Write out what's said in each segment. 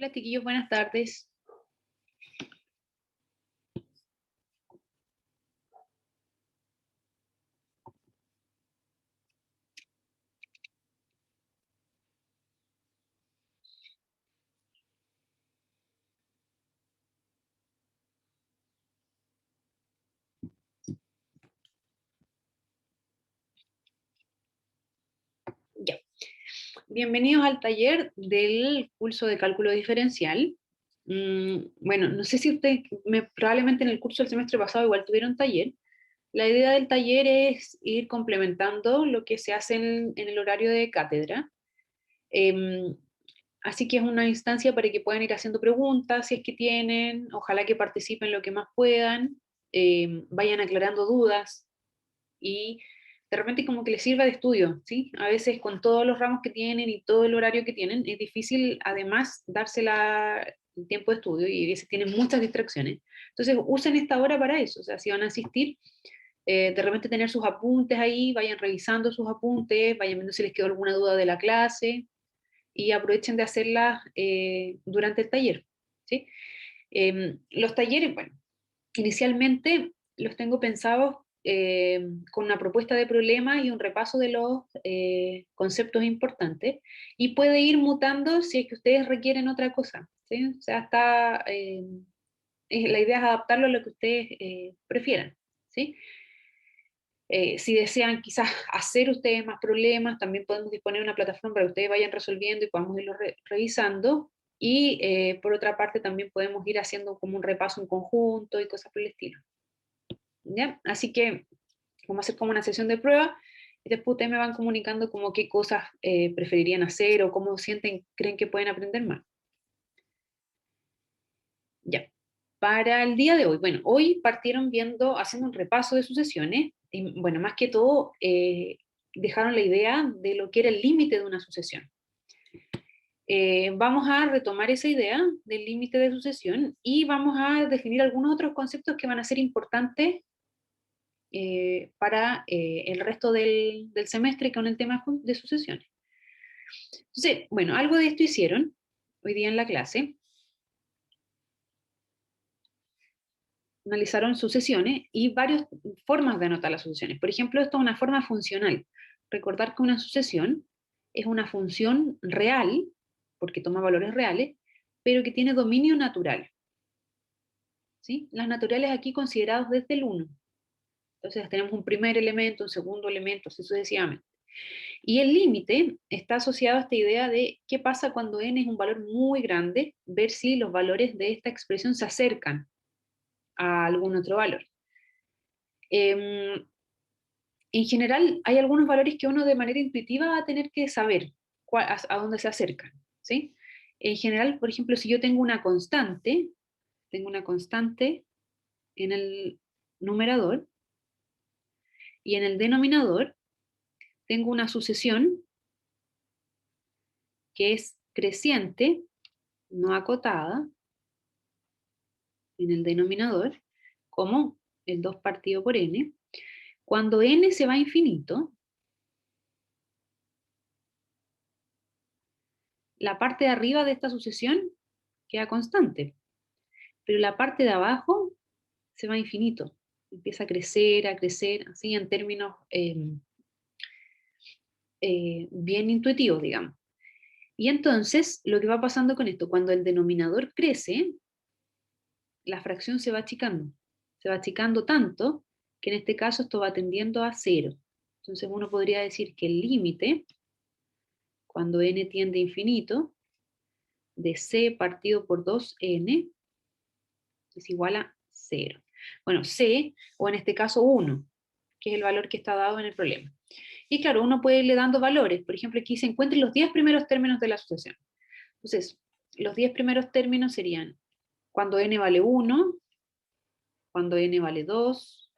Hola, chiquillos, buenas tardes. Ya. Bienvenidos al taller del curso de cálculo diferencial. Bueno, no sé si ustedes, probablemente en el curso del semestre pasado igual tuvieron taller. La idea del taller es ir complementando lo que se hace en el horario de cátedra. Em, Así que es una instancia para que puedan ir haciendo preguntas si es que tienen, ojalá que participen lo que más puedan, vayan aclarando dudas y de repente como que les sirva de estudio, ¿sí? A veces con todos los ramos que tienen y todo el horario que tienen, es difícil además dársela el tiempo de estudio y a veces tienen muchas distracciones. Entonces usen esta hora para eso, o sea, si van a asistir, de repente tener sus apuntes ahí, vayan revisando sus apuntes, vayan viendo si les quedó alguna duda de la clase y aprovechen de hacerlas durante el taller, ¿sí? Los talleres, bueno, inicialmente los tengo pensados con una propuesta de problema y un repaso de los conceptos importantes, y puede ir mutando si es que ustedes requieren otra cosa, ¿sí? O sea, la idea es adaptarlo a lo que ustedes prefieran, ¿sí? Si desean quizás hacer ustedes más problemas, también podemos disponer de una plataforma para que ustedes vayan resolviendo y podamos irlo revisando. Y por otra parte también podemos ir haciendo como un repaso en conjunto y cosas por el estilo. ¿Ya? Así que vamos a hacer como una sesión de prueba y después ustedes me van comunicando como qué cosas preferirían hacer o cómo sienten, creen que pueden aprender más. Ya. Para el día de hoy, bueno, hoy partieron haciendo un repaso de sucesiones, y bueno, más que todo, dejaron la idea de lo que era el límite de una sucesión. Vamos a retomar esa idea del límite de sucesión y vamos a definir algunos otros conceptos que van a ser importantes para el resto del semestre con el tema de sucesiones. Entonces, bueno, algo de esto hicieron hoy día en la clase. Analizaron sucesiones y varias formas de anotar las sucesiones. Por ejemplo, esto es una forma funcional. Recordar que una sucesión es una función real, porque toma valores reales, pero que tiene dominio natural, ¿sí? Las naturales aquí considerados desde el 1. Entonces tenemos un primer elemento, un segundo elemento, así sucesivamente. Y el límite está asociado a esta idea de qué pasa cuando n es un valor muy grande, ver si los valores de esta expresión se acercan a algún otro valor. En general, hay algunos valores que uno de manera intuitiva va a tener que saber a dónde se acercan, ¿sí? En general, por ejemplo, si yo tengo una constante en el numerador y en el denominador tengo una sucesión que es creciente, no acotada, en el denominador, como el 2 partido por n. Cuando n se va a infinito, la parte de arriba de esta sucesión queda constante, pero la parte de abajo se va a infinito, empieza a crecer, así en términos bien intuitivos, digamos. Y entonces, lo que va pasando con esto, cuando el denominador crece, la fracción se va achicando tanto que en este caso esto va tendiendo a 0. Entonces uno podría decir que el límite, cuando n tiende a infinito, de c partido por 2n es igual a 0. Bueno, c, o en este caso 1, que es el valor que está dado en el problema. Y claro, uno puede irle dando valores. Por ejemplo, aquí se encuentran los 10 primeros términos de la sucesión. Entonces, los 10 primeros términos serían cuando n vale 1, cuando n vale 2,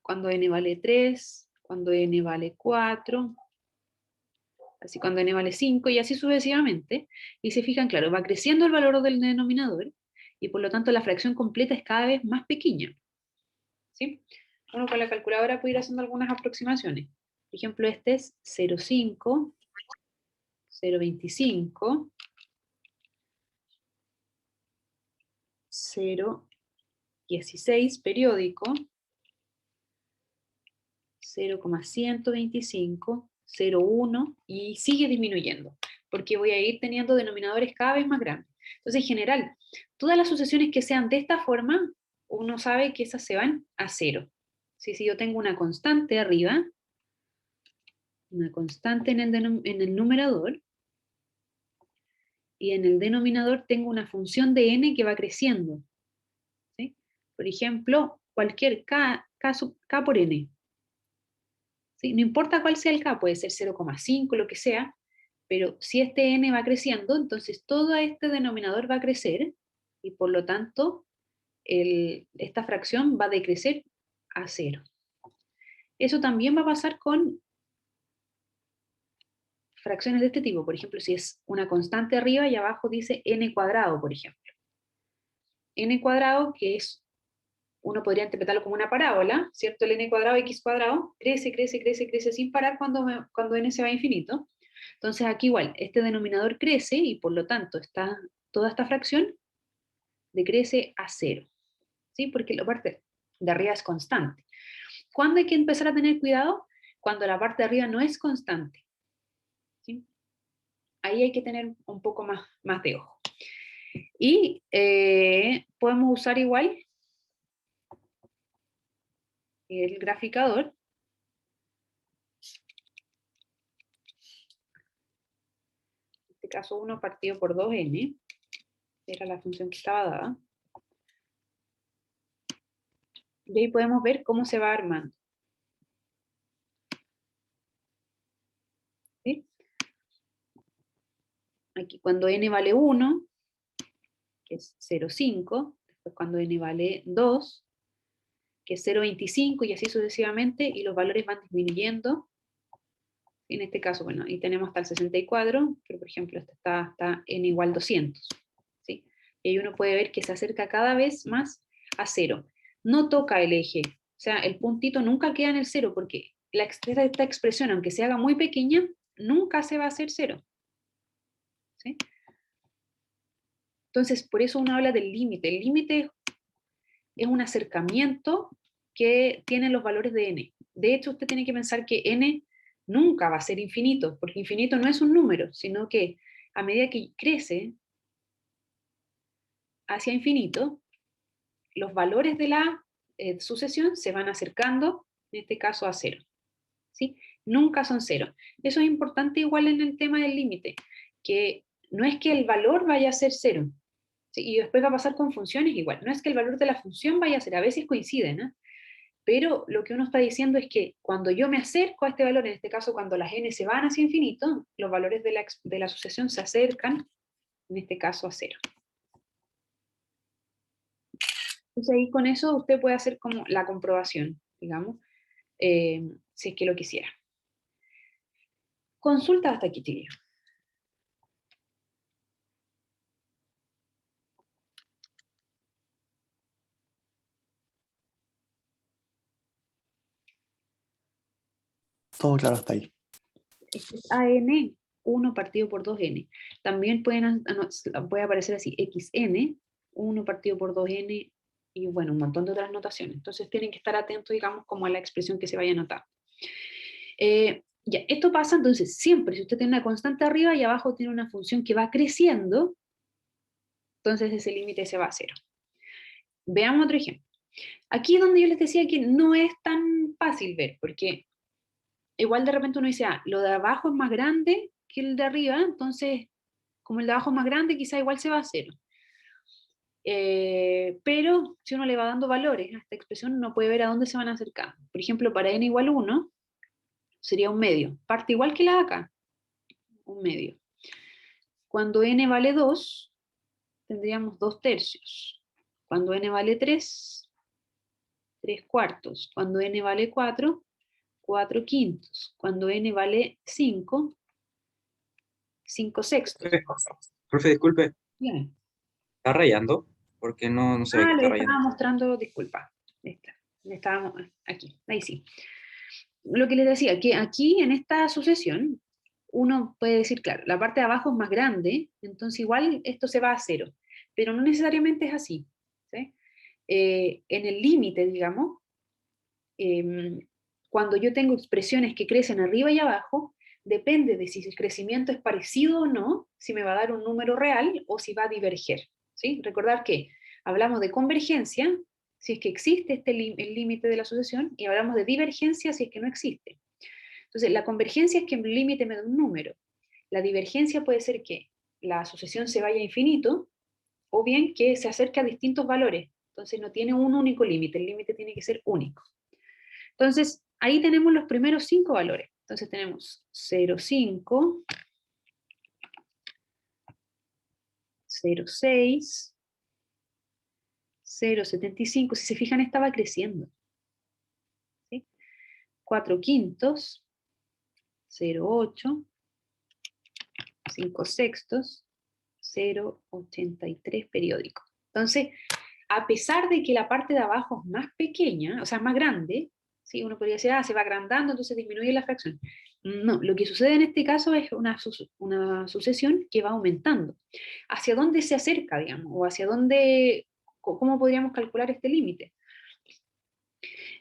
cuando n vale 3, cuando n vale 4, así cuando n vale 5, y así sucesivamente. Y se fijan, claro, va creciendo el valor del denominador, y por lo tanto la fracción completa es cada vez más pequeña, ¿sí? Uno con la calculadora puede ir haciendo algunas aproximaciones. Por ejemplo, este es 0,5, 0,25, 0,16 periódico, 0,125, 0,1 y sigue disminuyendo, porque voy a ir teniendo denominadores cada vez más grandes. Entonces, en general, todas las sucesiones que sean de esta forma, uno sabe que esas se van a cero. Si yo tengo una constante arriba, una constante en el numerador, y en el denominador tengo una función de n que va creciendo. ¿Sí? Por ejemplo, cualquier k por n. ¿Sí? No importa cuál sea el k, puede ser 0,5, lo que sea, pero si este n va creciendo, entonces todo este denominador va a crecer, y por lo tanto, esta fracción va a decrecer a 0. Eso también va a pasar con fracciones de este tipo. Por ejemplo, si es una constante arriba y abajo dice n cuadrado, por ejemplo. N cuadrado, que es, uno podría interpretarlo como una parábola, ¿cierto? El n cuadrado, x cuadrado, crece, crece, crece, crece sin parar cuando n se va a infinito. Entonces aquí igual, este denominador crece y por lo tanto toda esta fracción decrece a 0. ¿Sí? Porque la parte de arriba es constante. ¿Cuándo hay que empezar a tener cuidado? Cuando la parte de arriba no es constante. ¿Sí? Ahí hay que tener un poco más de ojo. Y podemos usar igual el graficador. En este caso 1 partido por 2n, era la función que estaba dada. Y ahí podemos ver cómo se va armando. ¿Sí? Aquí cuando n vale 1, que es 0,5, después cuando n vale 2, que es 0,25 y así sucesivamente, y los valores van disminuyendo. En este caso, bueno, ahí tenemos hasta el 64, pero por ejemplo este está n igual 200. ¿Sí? Y ahí uno puede ver que se acerca cada vez más a 0. No toca el eje, o sea, el puntito nunca queda en el 0, porque esta expresión, aunque se haga muy pequeña, nunca se va a hacer 0. ¿Sí? Entonces, por eso uno habla del límite. El límite es un acercamiento que tiene los valores de n. De hecho, usted tiene que pensar que n nunca va a ser infinito, porque infinito no es un número, sino que a medida que crece hacia infinito, los valores de la sucesión se van acercando, en este caso a 0. ¿Sí? Nunca son 0. Eso es importante igual en el tema del límite, que no es que el valor vaya a ser 0, ¿sí? Y después va a pasar con funciones igual, no es que el valor de la función vaya a ser, a veces coinciden, ¿eh? Pero lo que uno está diciendo es que cuando yo me acerco a este valor, en este caso cuando las n se van hacia infinito, los valores de la sucesión se acercan, en este caso a 0. Entonces ahí con eso usted puede hacer como la comprobación, digamos, si es que lo quisiera. Consulta hasta aquí, chiquillo. Todo claro hasta ahí. Este es AN, 1 partido por 2n. También puede aparecer así, XN, 1 partido por 2n, y bueno, un montón de otras notaciones. Entonces tienen que estar atentos, digamos, como a la expresión que se vaya a notar. Ya, esto pasa entonces siempre, si usted tiene una constante arriba y abajo tiene una función que va creciendo, entonces ese límite se va a 0. Veamos otro ejemplo. Aquí es donde yo les decía que no es tan fácil ver, porque igual de repente uno dice, lo de abajo es más grande que el de arriba, entonces como el de abajo es más grande, quizá igual se va a 0. Pero si uno le va dando valores a esta expresión, uno puede ver a dónde se van acercando. Por ejemplo, para n igual 1, sería un medio. Parte igual que la de acá, un medio. Cuando n vale 2, tendríamos 2/3. Cuando n vale 3, 3/4. Cuando n vale 4, 4/5. Cuando n vale 5, 5/6. Profe, disculpe, Bien. ¿está rayando? Porque no se ve que Le está estaba rayando. mostrando, disculpa. Estábamos aquí, ahí sí. Lo que les decía, que aquí en esta sucesión, uno puede decir, claro, la parte de abajo es más grande, entonces igual esto se va a 0, pero no necesariamente es así. ¿sí? En el límite, digamos, cuando yo tengo expresiones que crecen arriba y abajo, depende de si el crecimiento es parecido o no, si me va a dar un número real o si va a diverger. ¿Sí? Recordar que hablamos de convergencia, si es que existe el límite de la asociación, y hablamos de divergencia si es que no existe. Entonces, la convergencia es que el límite me da un número. La divergencia puede ser que la asociación se vaya a infinito, o bien que se acerque a distintos valores. Entonces, no tiene un único límite, el límite tiene que ser único. Entonces, ahí tenemos los primeros 5 valores. Entonces tenemos 0,5, 0,6, 0,75. Si se fijan, estaba creciendo. ¿Sí? 4 quintos, 0,8, 5 sextos, 0,83 periódico. Entonces, a pesar de que la parte de abajo es más pequeña, o sea, más grande, ¿sí? Uno podría decir, se va agrandando, entonces disminuye la fracción. No, lo que sucede en este caso es una sucesión que va aumentando. ¿Hacia dónde se acerca, digamos? ¿O hacia dónde, cómo podríamos calcular este límite?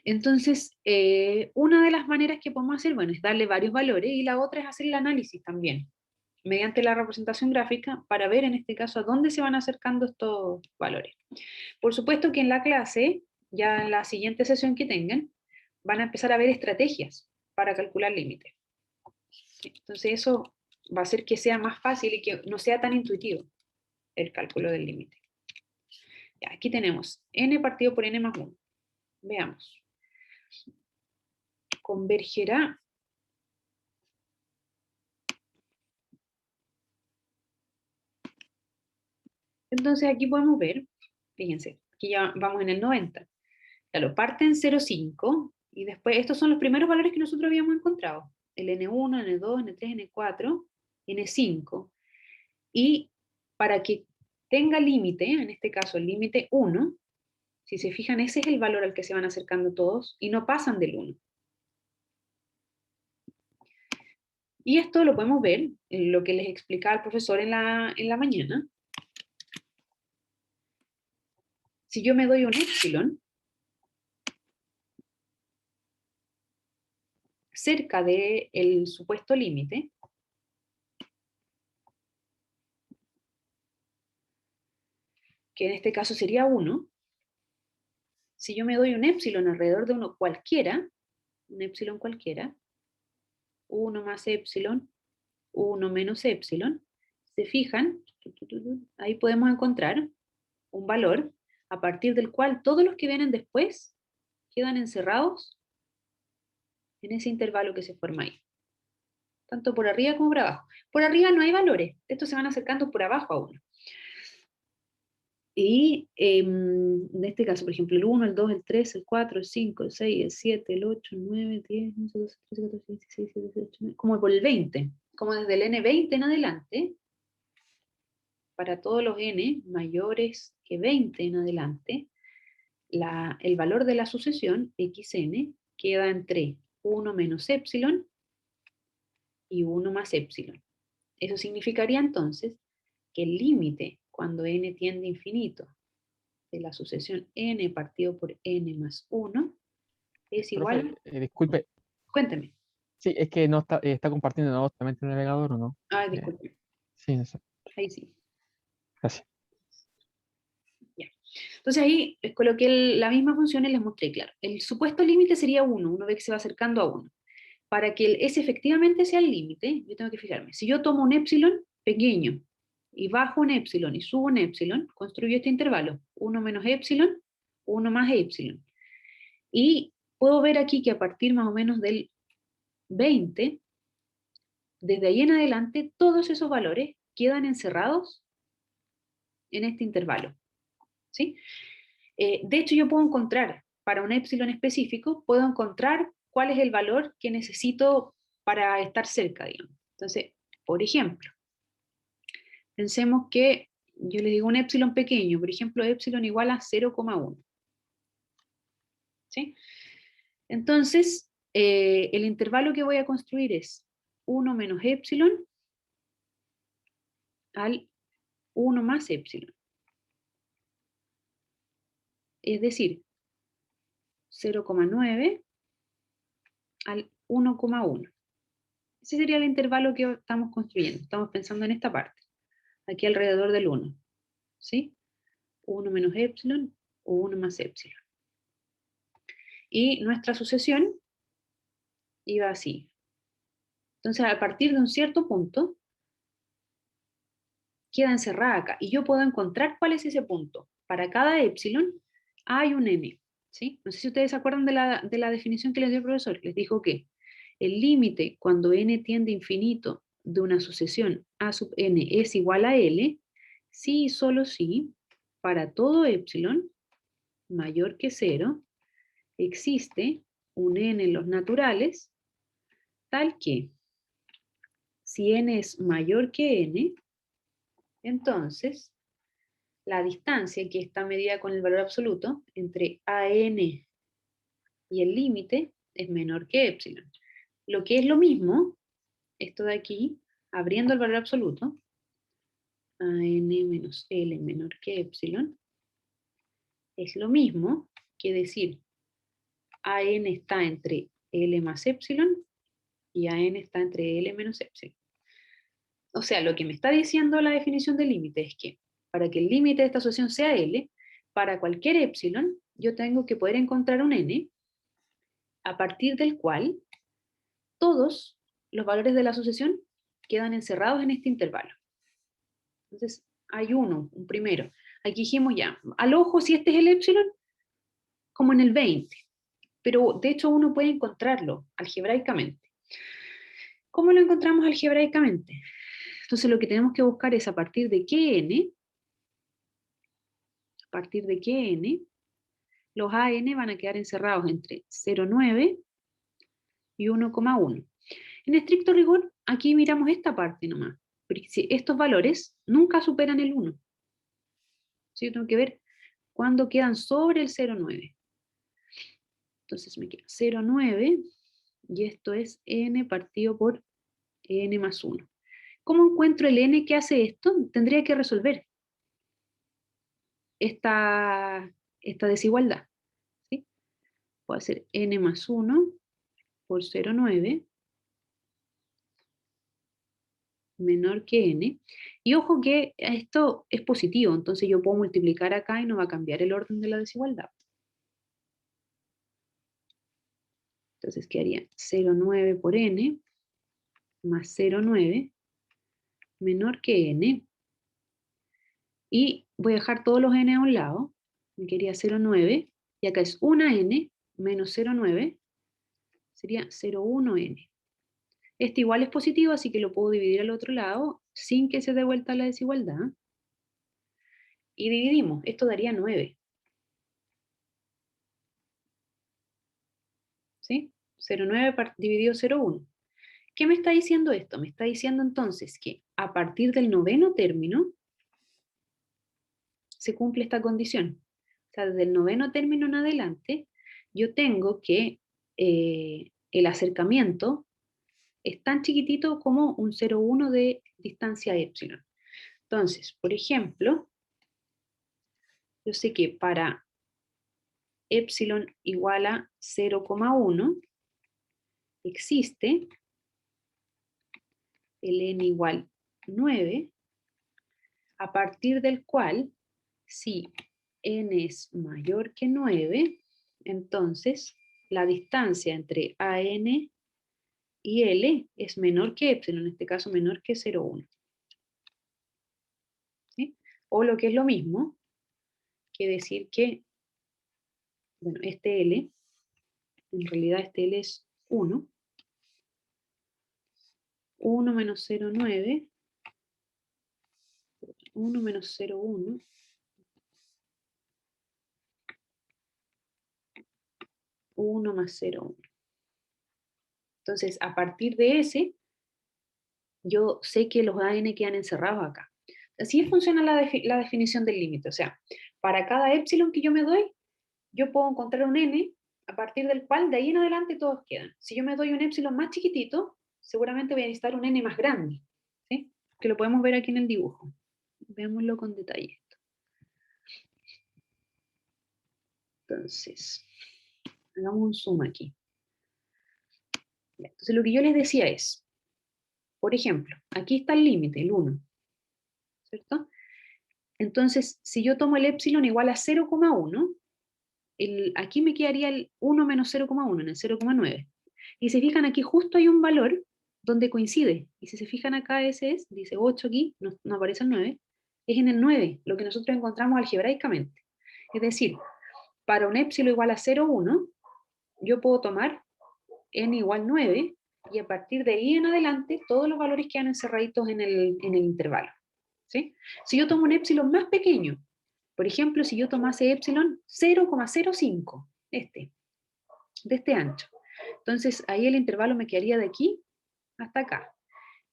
Entonces, una de las maneras que podemos hacer, bueno, es darle varios valores, y la otra es hacer el análisis también, mediante la representación gráfica, para ver en este caso a dónde se van acercando estos valores. Por supuesto que en la clase, ya en la siguiente sesión que tengan, van a empezar a ver estrategias para calcular límites. Entonces eso va a hacer que sea más fácil y que no sea tan intuitivo el cálculo del límite. Aquí tenemos n partido por n más 1. Veamos. Convergerá. Entonces aquí podemos ver, fíjense, aquí ya vamos en el 90. Claro, parte en 0,5 y después estos son los primeros valores que nosotros habíamos encontrado. El N1, N2, N3, N4, N5. Y para que tenga límite, en este caso el límite 1, si se fijan, ese es el valor al que se van acercando todos y no pasan del 1. Y esto lo podemos ver en lo que les explicaba el profesor en la mañana. Si yo me doy un épsilon cerca del supuesto límite, que en este caso sería 1, si yo me doy un épsilon alrededor de uno cualquiera, un épsilon cualquiera, 1 más épsilon, 1 menos épsilon, se fijan, ahí podemos encontrar un valor a partir del cual todos los que vienen después quedan encerrados en ese intervalo que se forma ahí, tanto por arriba como por abajo. Por arriba no hay valores, estos se van acercando por abajo a 1. Y en este caso, por ejemplo, el 1, el 2, el 3, el 4, el 5, el 6, el 7, el 8, el 9, el 10, el 11, el 12, el 13, el 14, el 15, el 16, el 17, el 18, el 19, como por el 20, como desde el N20 en adelante, para todos los N mayores que 20 en adelante, el valor de la sucesión, xn, queda entre 1 menos epsilon y 1 más epsilon. Eso significaría entonces que el límite, cuando n tiende a infinito, de la sucesión n partido por n más 1, es igual... Profe, disculpe, Cuéntame. sí, es que no está compartiendo ¿no? También el navegador o no. Disculpe. Sí, no sé. Ahí sí. Gracias. Ya. Entonces ahí les coloqué la misma función y les mostré, claro. El supuesto límite sería 1, uno ve que se va acercando a 1. Para que ese efectivamente sea el límite, yo tengo que fijarme. Si yo tomo un épsilon pequeño y bajo un épsilon y subo un épsilon, construyo este intervalo, 1 menos épsilon, 1 más épsilon. Y puedo ver aquí que a partir más o menos del 20, desde ahí en adelante, todos esos valores quedan encerrados en este intervalo. ¿Sí? De hecho, yo puedo encontrar, para un épsilon específico, puedo encontrar cuál es el valor que necesito para estar cerca, digamos. Entonces, por ejemplo, pensemos que yo le digo un épsilon pequeño, por ejemplo, épsilon igual a 0,1. ¿Sí? Entonces, el intervalo que voy a construir es 1 menos épsilon al 1 más épsilon. es decir, 0,9 al 1,1. Ese sería el intervalo que estamos construyendo. Estamos pensando en esta parte, aquí alrededor del 1. ¿Sí? 1 menos epsilon o 1 más epsilon. Y nuestra sucesión iba así. Entonces, a partir de un cierto punto, queda encerrada acá. Y yo puedo encontrar cuál es ese punto. Para cada epsilon hay un n. ¿Sí? No sé si ustedes se acuerdan de la definición que les dio el profesor. Les dijo que el límite cuando n tiende a infinito de una sucesión a sub n es igual a L, si y solo si para todo epsilon mayor que 0 existe un n en los naturales tal que si n es mayor que n, entonces la distancia que está medida con el valor absoluto entre AN y el límite es menor que epsilon. Lo que es lo mismo, esto de aquí, abriendo el valor absoluto, AN menos L menor que epsilon, es lo mismo que decir AN está entre L más epsilon y AN está entre L menos epsilon. O sea, lo que me está diciendo la definición del límite es que para que el límite de esta asociación sea L, para cualquier epsilon, yo tengo que poder encontrar un n a partir del cual todos los valores de la asociación quedan encerrados en este intervalo. Entonces, hay un primero. Aquí dijimos ya, al ojo, si este es el epsilon, como en el 20. Pero de hecho uno puede encontrarlo algebraicamente. ¿Cómo lo encontramos algebraicamente? Entonces lo que tenemos que buscar es a partir de qué n, los AN van a quedar encerrados entre 0,9 y 1,1. En estricto rigor, aquí miramos esta parte nomás, porque si estos valores nunca superan el 1. ¿Sí? Yo tengo que ver cuándo quedan sobre el 0,9. Entonces me queda 0,9 y esto es n partido por n más 1. ¿Cómo encuentro el n que hace esto? Tendría que resolver esta desigualdad. ¿Sí? Puedo hacer n más 1 por 0,9 menor que n. Y ojo que esto es positivo, entonces yo puedo multiplicar acá y no va a cambiar el orden de la desigualdad. Entonces quedaría 0,9 por n más 0,9 menor que n. Y voy a dejar todos los n a un lado. Me quedaría 0,9 y acá es una n menos 0,9 sería 0,1n. Este igual es positivo, así que lo puedo dividir al otro lado sin que se dé vuelta la desigualdad. Y dividimos, esto daría 9. ¿Sí? 0,9 dividido 0,1. ¿Qué me está diciendo esto? Me está diciendo entonces que a partir del noveno término se cumple esta condición. O sea, desde el noveno término en adelante, yo tengo que el acercamiento es tan chiquitito como un 0,1 de distancia epsilon. Entonces, por ejemplo, yo sé que para epsilon igual a 0,1 existe el n igual 9, a partir del cual, si n es mayor que 9, entonces la distancia entre AN y L es menor que epsilon, en este caso menor que 0,1. ¿Sí? O lo que es lo mismo que decir que, bueno, este L, en realidad este L es 1, 1 menos 0,9, 1 menos 0,1, 1 más 0,1. Entonces, a partir de ese, yo sé que los AN quedan encerrados acá. Así funciona la definición del límite. O sea, para cada epsilon que yo me doy, yo puedo encontrar un n a partir del cual de ahí en adelante todos quedan. Si yo me doy un epsilon más chiquitito, seguramente voy a necesitar un n más grande. ¿Sí? Que lo podemos ver aquí en el dibujo. Veámoslo con detalle. Entonces, hagamos un zoom aquí. Entonces, lo que yo les decía es, por ejemplo, aquí está el límite, el 1, ¿cierto? Entonces, si yo tomo el épsilon igual a 0,1, aquí me quedaría el 1 menos 0,1 en el 0,9. Y si se fijan aquí justo hay un valor donde coincide. Y si se fijan acá ese es, dice 8 aquí, no aparece el 9, es en el 9, lo que nosotros encontramos algebraicamente. Es decir, para un épsilon igual a 0,1, yo puedo tomar n igual 9, y a partir de ahí en adelante, todos los valores quedan encerraditos en el intervalo. ¿Sí? Si yo tomo un épsilon más pequeño, por ejemplo, si yo tomase epsilon 0,05, de este ancho, entonces ahí el intervalo me quedaría de aquí hasta acá.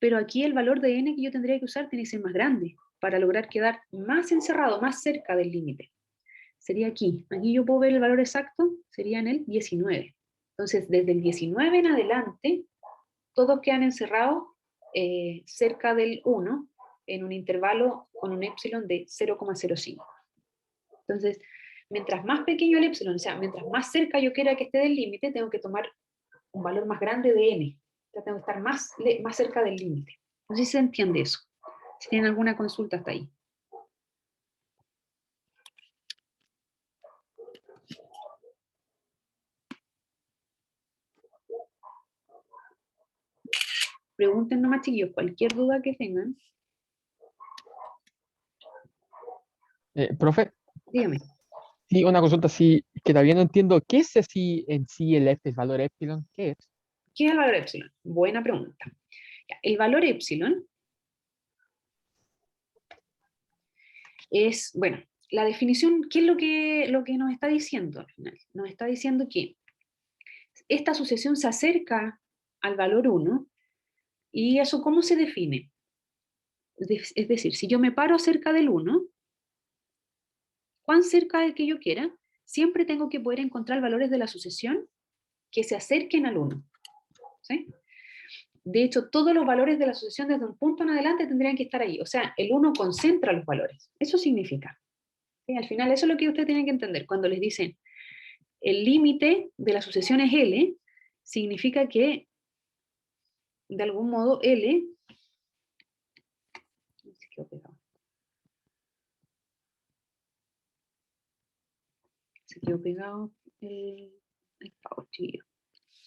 Pero aquí el valor de n que yo tendría que usar tiene que ser más grande para lograr quedar más encerrado, más cerca del límite. Sería aquí. Aquí yo puedo ver el valor exacto, sería en el 19. Entonces, desde el 19 en adelante, todos quedan encerrados cerca del 1 en un intervalo con un epsilon de 0,05. Entonces, mientras más pequeño el epsilon, o sea, mientras más cerca yo quiera que esté del límite, tengo que tomar un valor más grande de n. O sea, tengo que estar más cerca del límite. No sé si se entiende eso. Si tienen alguna consulta hasta ahí. Pregunten nomás, chiquillos, cualquier duda que tengan. Profe, Dígame. sí, una consulta sí, que todavía no entiendo. ¿Qué es así en sí el valor epsilon? ¿Qué es? ¿Qué es el valor epsilon? Buena pregunta. El valor epsilon es, bueno, la definición, ¿qué es lo que nos está diciendo al final? Nos está diciendo que esta sucesión se acerca al valor 1, y eso ¿cómo se define? Es decir, si yo me paro cerca del 1, cuán cerca del que yo quiera, siempre tengo que poder encontrar valores de la sucesión que se acerquen al 1. ¿Sí? De hecho, todos los valores de la sucesión desde un punto en adelante tendrían que estar ahí. O sea, el 1 concentra los valores. Eso significa. ¿Sí? Al final, eso es lo que ustedes tienen que entender. Cuando les dicen el límite de la sucesión es L, significa que, de algún modo, L... Se quedó pegado. Se quedó pegado el pavo, chiquillo.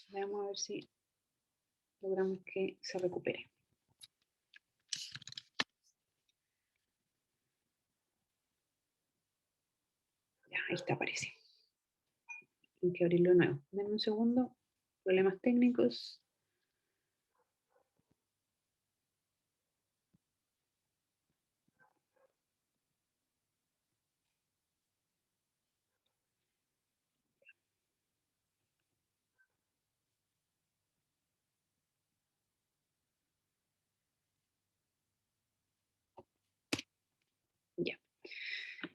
Veamos a ver si logramos que se recupere. Ya, ahí está, aparece. Hay que abrirlo de nuevo. Denme un segundo. Problemas técnicos. Ya.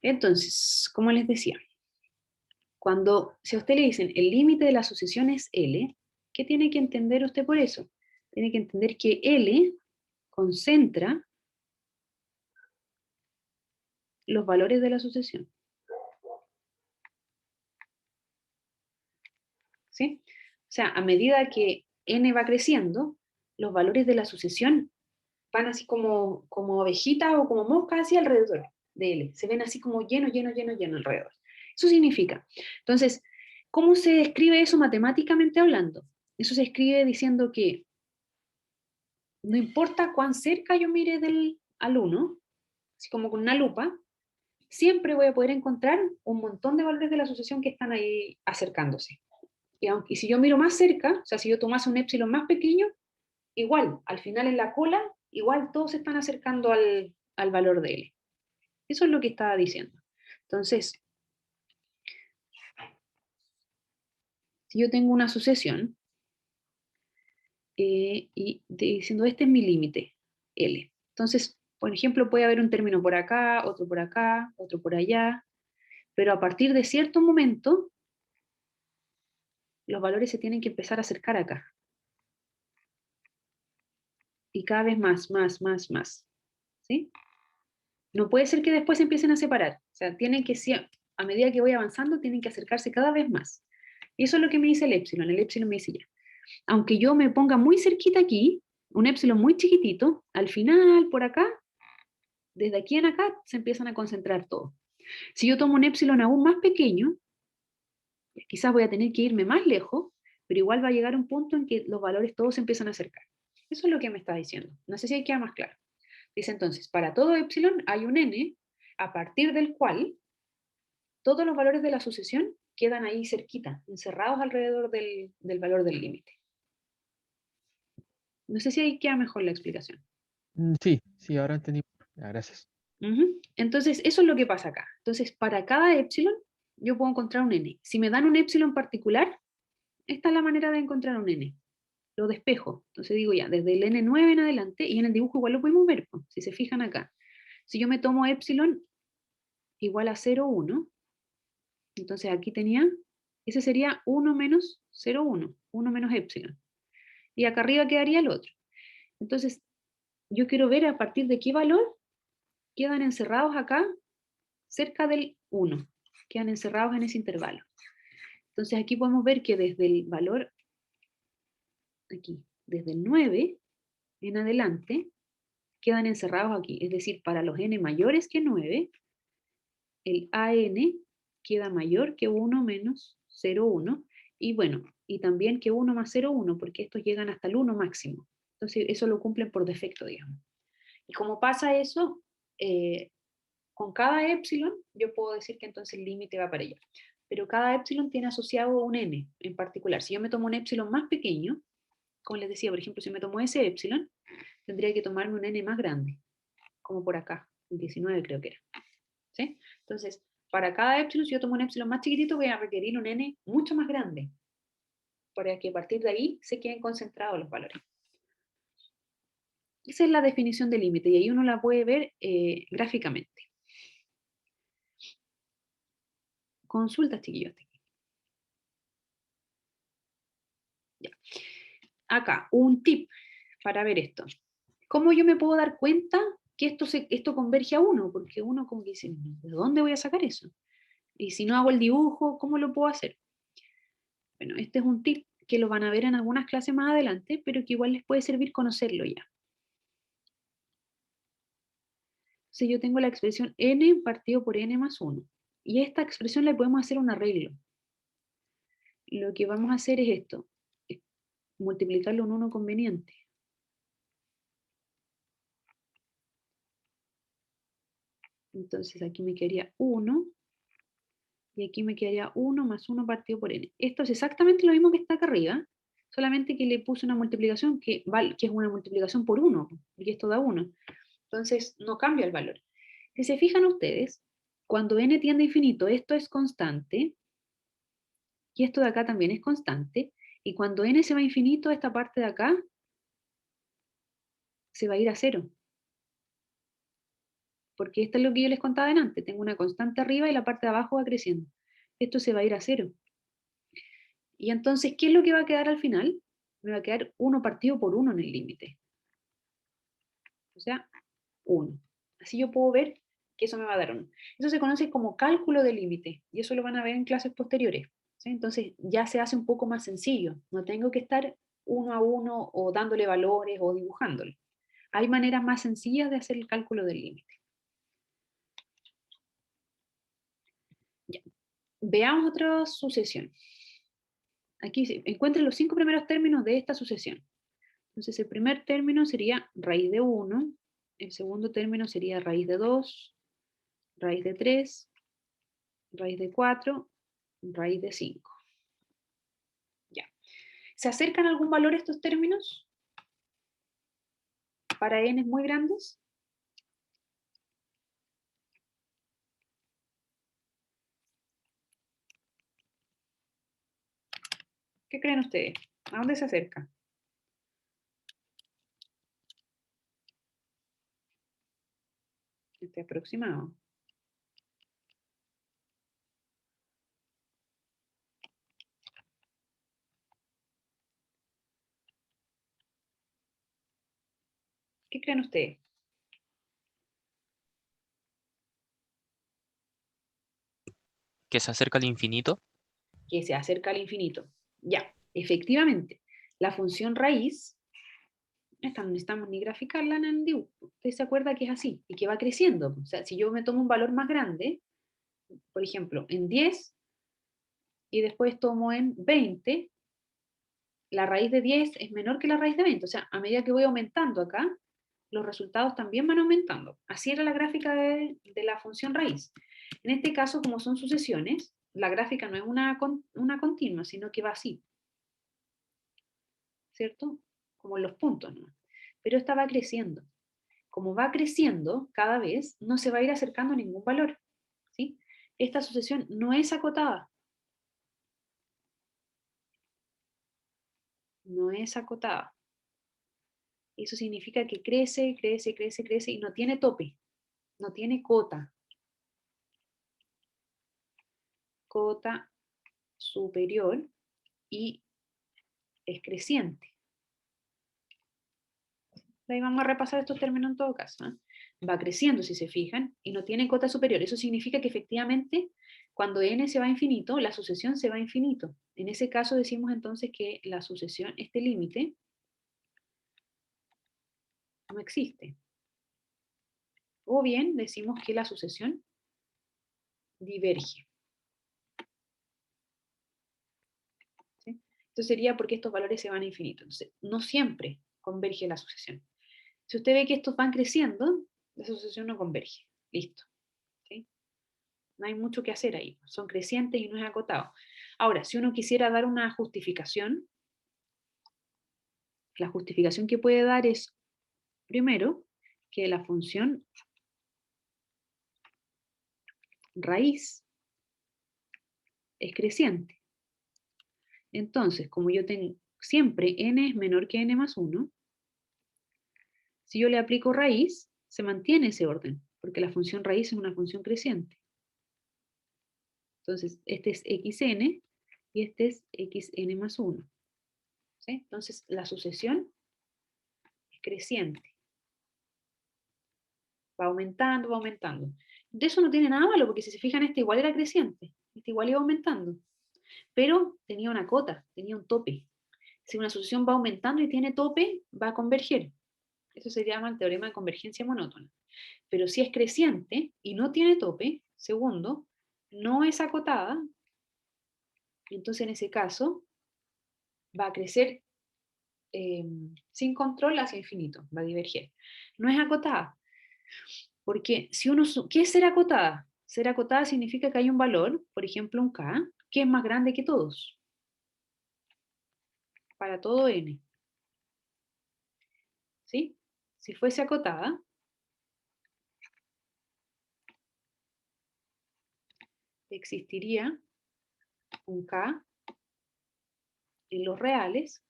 Entonces, como les decía, si a usted le dicen el límite de la sucesión es L, ¿qué tiene que entender usted por eso? Tiene que entender que L concentra los valores de la sucesión. ¿Sí? O sea, a medida que n va creciendo, los valores de la sucesión van así como ovejitas o como moscas así alrededor de L. Se ven así como lleno alrededor. Eso significa. Entonces, ¿cómo se describe eso matemáticamente hablando? Eso se escribe diciendo que no importa cuán cerca yo mire al 1, así como con una lupa, siempre voy a poder encontrar un montón de valores de la sucesión que están ahí acercándose. Y si yo miro más cerca, o sea, si yo tomase un épsilon más pequeño, igual, al final en la cola, igual todos se están acercando al valor de L. Eso es lo que estaba diciendo. Entonces, si yo tengo una sucesión diciendo este es mi límite, L. Entonces, por ejemplo, puede haber un término por acá, otro por allá, pero a partir de cierto momento, los valores se tienen que empezar a acercar acá. Y cada vez más. ¿Sí? No puede ser que después se empiecen a separar. O sea, tienen que ser, a medida que voy avanzando, tienen que acercarse cada vez más. Y eso es lo que me dice el épsilon. El épsilon me dice ya, aunque yo me ponga muy cerquita aquí, un épsilon muy chiquitito, al final, por acá, desde aquí en acá, se empiezan a concentrar todos. Si yo tomo un épsilon aún más pequeño, quizás voy a tener que irme más lejos, pero igual va a llegar un punto en que los valores todos se empiezan a acercar. Eso es lo que me está diciendo. No sé si queda más claro. Dice entonces, para todo épsilon hay un n a partir del cual todos los valores de la sucesión quedan ahí cerquita, encerrados alrededor del valor del límite. No sé si ahí queda mejor la explicación. Sí, sí, ahora entendí. Ya, gracias. Entonces, eso es lo que pasa acá. Entonces, para cada épsilon, yo puedo encontrar un n. Si me dan un épsilon particular, esta es la manera de encontrar un n. Lo despejo. Entonces digo ya, desde el n9 en adelante, y en el dibujo igual lo podemos ver, pues, si se fijan acá. Si yo me tomo épsilon igual a 0, 1, entonces aquí tenía, ese sería 1 menos 0, 1, 1 menos épsilon. Y acá arriba quedaría el otro. Entonces, yo quiero ver a partir de qué valor quedan encerrados acá cerca del 1. Quedan encerrados en ese intervalo. Entonces aquí podemos ver que desde el valor, aquí, desde el 9 en adelante, quedan encerrados aquí. Es decir, para los n mayores que 9, el AN queda mayor que 1 menos 0,1. Y bueno, y también que 1 más 0,1, porque estos llegan hasta el 1 máximo. Entonces eso lo cumplen por defecto, digamos. Y como pasa eso, con cada épsilon, yo puedo decir que entonces el límite va para allá. Pero cada épsilon tiene asociado un n en particular. Si yo me tomo un épsilon más pequeño, como les decía, por ejemplo, si me tomo ese épsilon, tendría que tomarme un n más grande, como por acá, el 19 creo que era. ¿Sí? Entonces, para cada épsilon, si yo tomo un épsilon más chiquitito, voy a requerir un n mucho más grande, para que a partir de ahí se queden concentrados los valores. Esa es la definición de límite, y ahí uno la puede ver gráficamente. Consultas, chiquillos. Ya. Acá, un tip para ver esto. ¿Cómo yo me puedo dar cuenta que esto converge a 1? Porque uno como que dice, ¿de dónde voy a sacar eso? Y si no hago el dibujo, ¿cómo lo puedo hacer? Bueno, este es un tip que lo van a ver en algunas clases más adelante, pero que igual les puede servir conocerlo ya. Si yo tengo la expresión n partido por n más 1, y esta expresión le podemos hacer un arreglo. Lo que vamos a hacer es esto, es multiplicarlo en 1 conveniente. Entonces aquí me quedaría 1, y aquí me quedaría 1 más 1 partido por n. Esto es exactamente lo mismo que está acá arriba, solamente que le puse una multiplicación que es una multiplicación por 1, porque esto da 1. Entonces no cambia el valor. Si se fijan ustedes, cuando n tiende a infinito, esto es constante, y esto de acá también es constante, y cuando n se va a infinito, esta parte de acá se va a ir a 0. Porque esto es lo que yo les contaba antes, tengo una constante arriba y la parte de abajo va creciendo. Esto se va a ir a 0. Y entonces, ¿qué es lo que va a quedar al final? Me va a quedar 1 partido por 1 en el límite. O sea, 1. Así yo puedo ver que eso me va a dar 1. Eso se conoce como cálculo de límite, y eso lo van a ver en clases posteriores. ¿Sí? Entonces ya se hace un poco más sencillo. No tengo que estar uno a uno o dándole valores o dibujándolo. Hay maneras más sencillas de hacer el cálculo del límite. Ya. Veamos otra sucesión. Aquí se encuentren los 5 primeros términos de esta sucesión. Entonces el primer término sería raíz de 1, el segundo término sería raíz de 2, raíz de 3, raíz de 4, raíz de 5. Ya. ¿Se acercan a algún valor estos términos? Para n muy grandes. ¿Qué creen ustedes? ¿A dónde se acerca? Este aproximado. ¿Qué creen ustedes? que se acerca al infinito. Que se acerca al infinito. Ya, efectivamente, la función raíz, esta no necesitamos ni graficarla en el dibujo. Usted se acuerda que es así y que va creciendo. O sea, si yo me tomo un valor más grande, por ejemplo, en 10, y después tomo en 20, la raíz de 10 es menor que la raíz de 20. O sea, a medida que voy aumentando acá, los resultados también van aumentando. Así era la gráfica de la función raíz. En este caso, como son sucesiones, la gráfica no es una continua, sino que va así, ¿cierto? Como en los puntos, ¿no? Pero esta va creciendo. Como va creciendo cada vez, no se va a ir acercando a ningún valor, ¿sí? Esta sucesión no es acotada. No es acotada. Eso significa que crece, crece, crece, crece y no tiene tope, no tiene cota. Cota superior y es creciente. Ahí vamos a repasar estos términos en todo caso, ¿eh? Va creciendo, si se fijan, y no tiene cota superior. Eso significa que efectivamente, cuando n se va a infinito, la sucesión se va a infinito. En ese caso decimos entonces que la sucesión, este límite, no existe. O bien decimos que la sucesión diverge. ¿Sí? Esto sería porque estos valores se van a infinito. Entonces, no siempre converge la sucesión. Si usted ve que estos van creciendo, la sucesión no converge. Listo. ¿Sí? No hay mucho que hacer ahí. Son crecientes y no es acotado. Ahora, si uno quisiera dar una justificación, la justificación que puede dar es, primero, que la función raíz es creciente. Entonces, como yo tengo siempre n es menor que n más 1, si yo le aplico raíz, se mantiene ese orden, porque la función raíz es una función creciente. Entonces, este es xn y este es xn más 1. ¿Sí? Entonces, la sucesión es creciente. Va aumentando, va aumentando. De eso no tiene nada malo, porque si se fijan, este igual era creciente. Este igual iba aumentando. Pero tenía una cota, tenía un tope. Si una sucesión va aumentando y tiene tope, va a converger. Eso se llama el teorema de convergencia monótona. Pero si es creciente y no tiene tope, segundo, no es acotada, entonces en ese caso va a crecer sin control hacia infinito, va a diverger. No es acotada, porque si uno... ¿Qué es ser acotada? Ser acotada significa que hay un valor, por ejemplo un k, que es más grande que todos, para todo n. ¿Sí? Si fuese acotada, existiría un k en los reales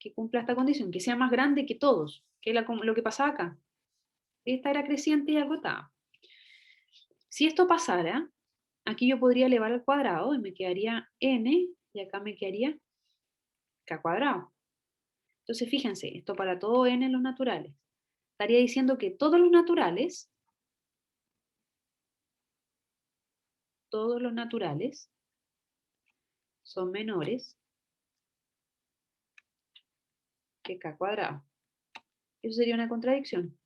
que cumpla esta condición, que sea más grande que todos, que es lo que pasaba acá. Esta era creciente y agotada. Si esto pasara, aquí yo podría elevar al cuadrado y me quedaría n, y acá me quedaría k cuadrado. Entonces, fíjense, esto para todo n en los naturales. Estaría diciendo que todos los naturales son menores que k cuadrado. Eso sería una contradicción.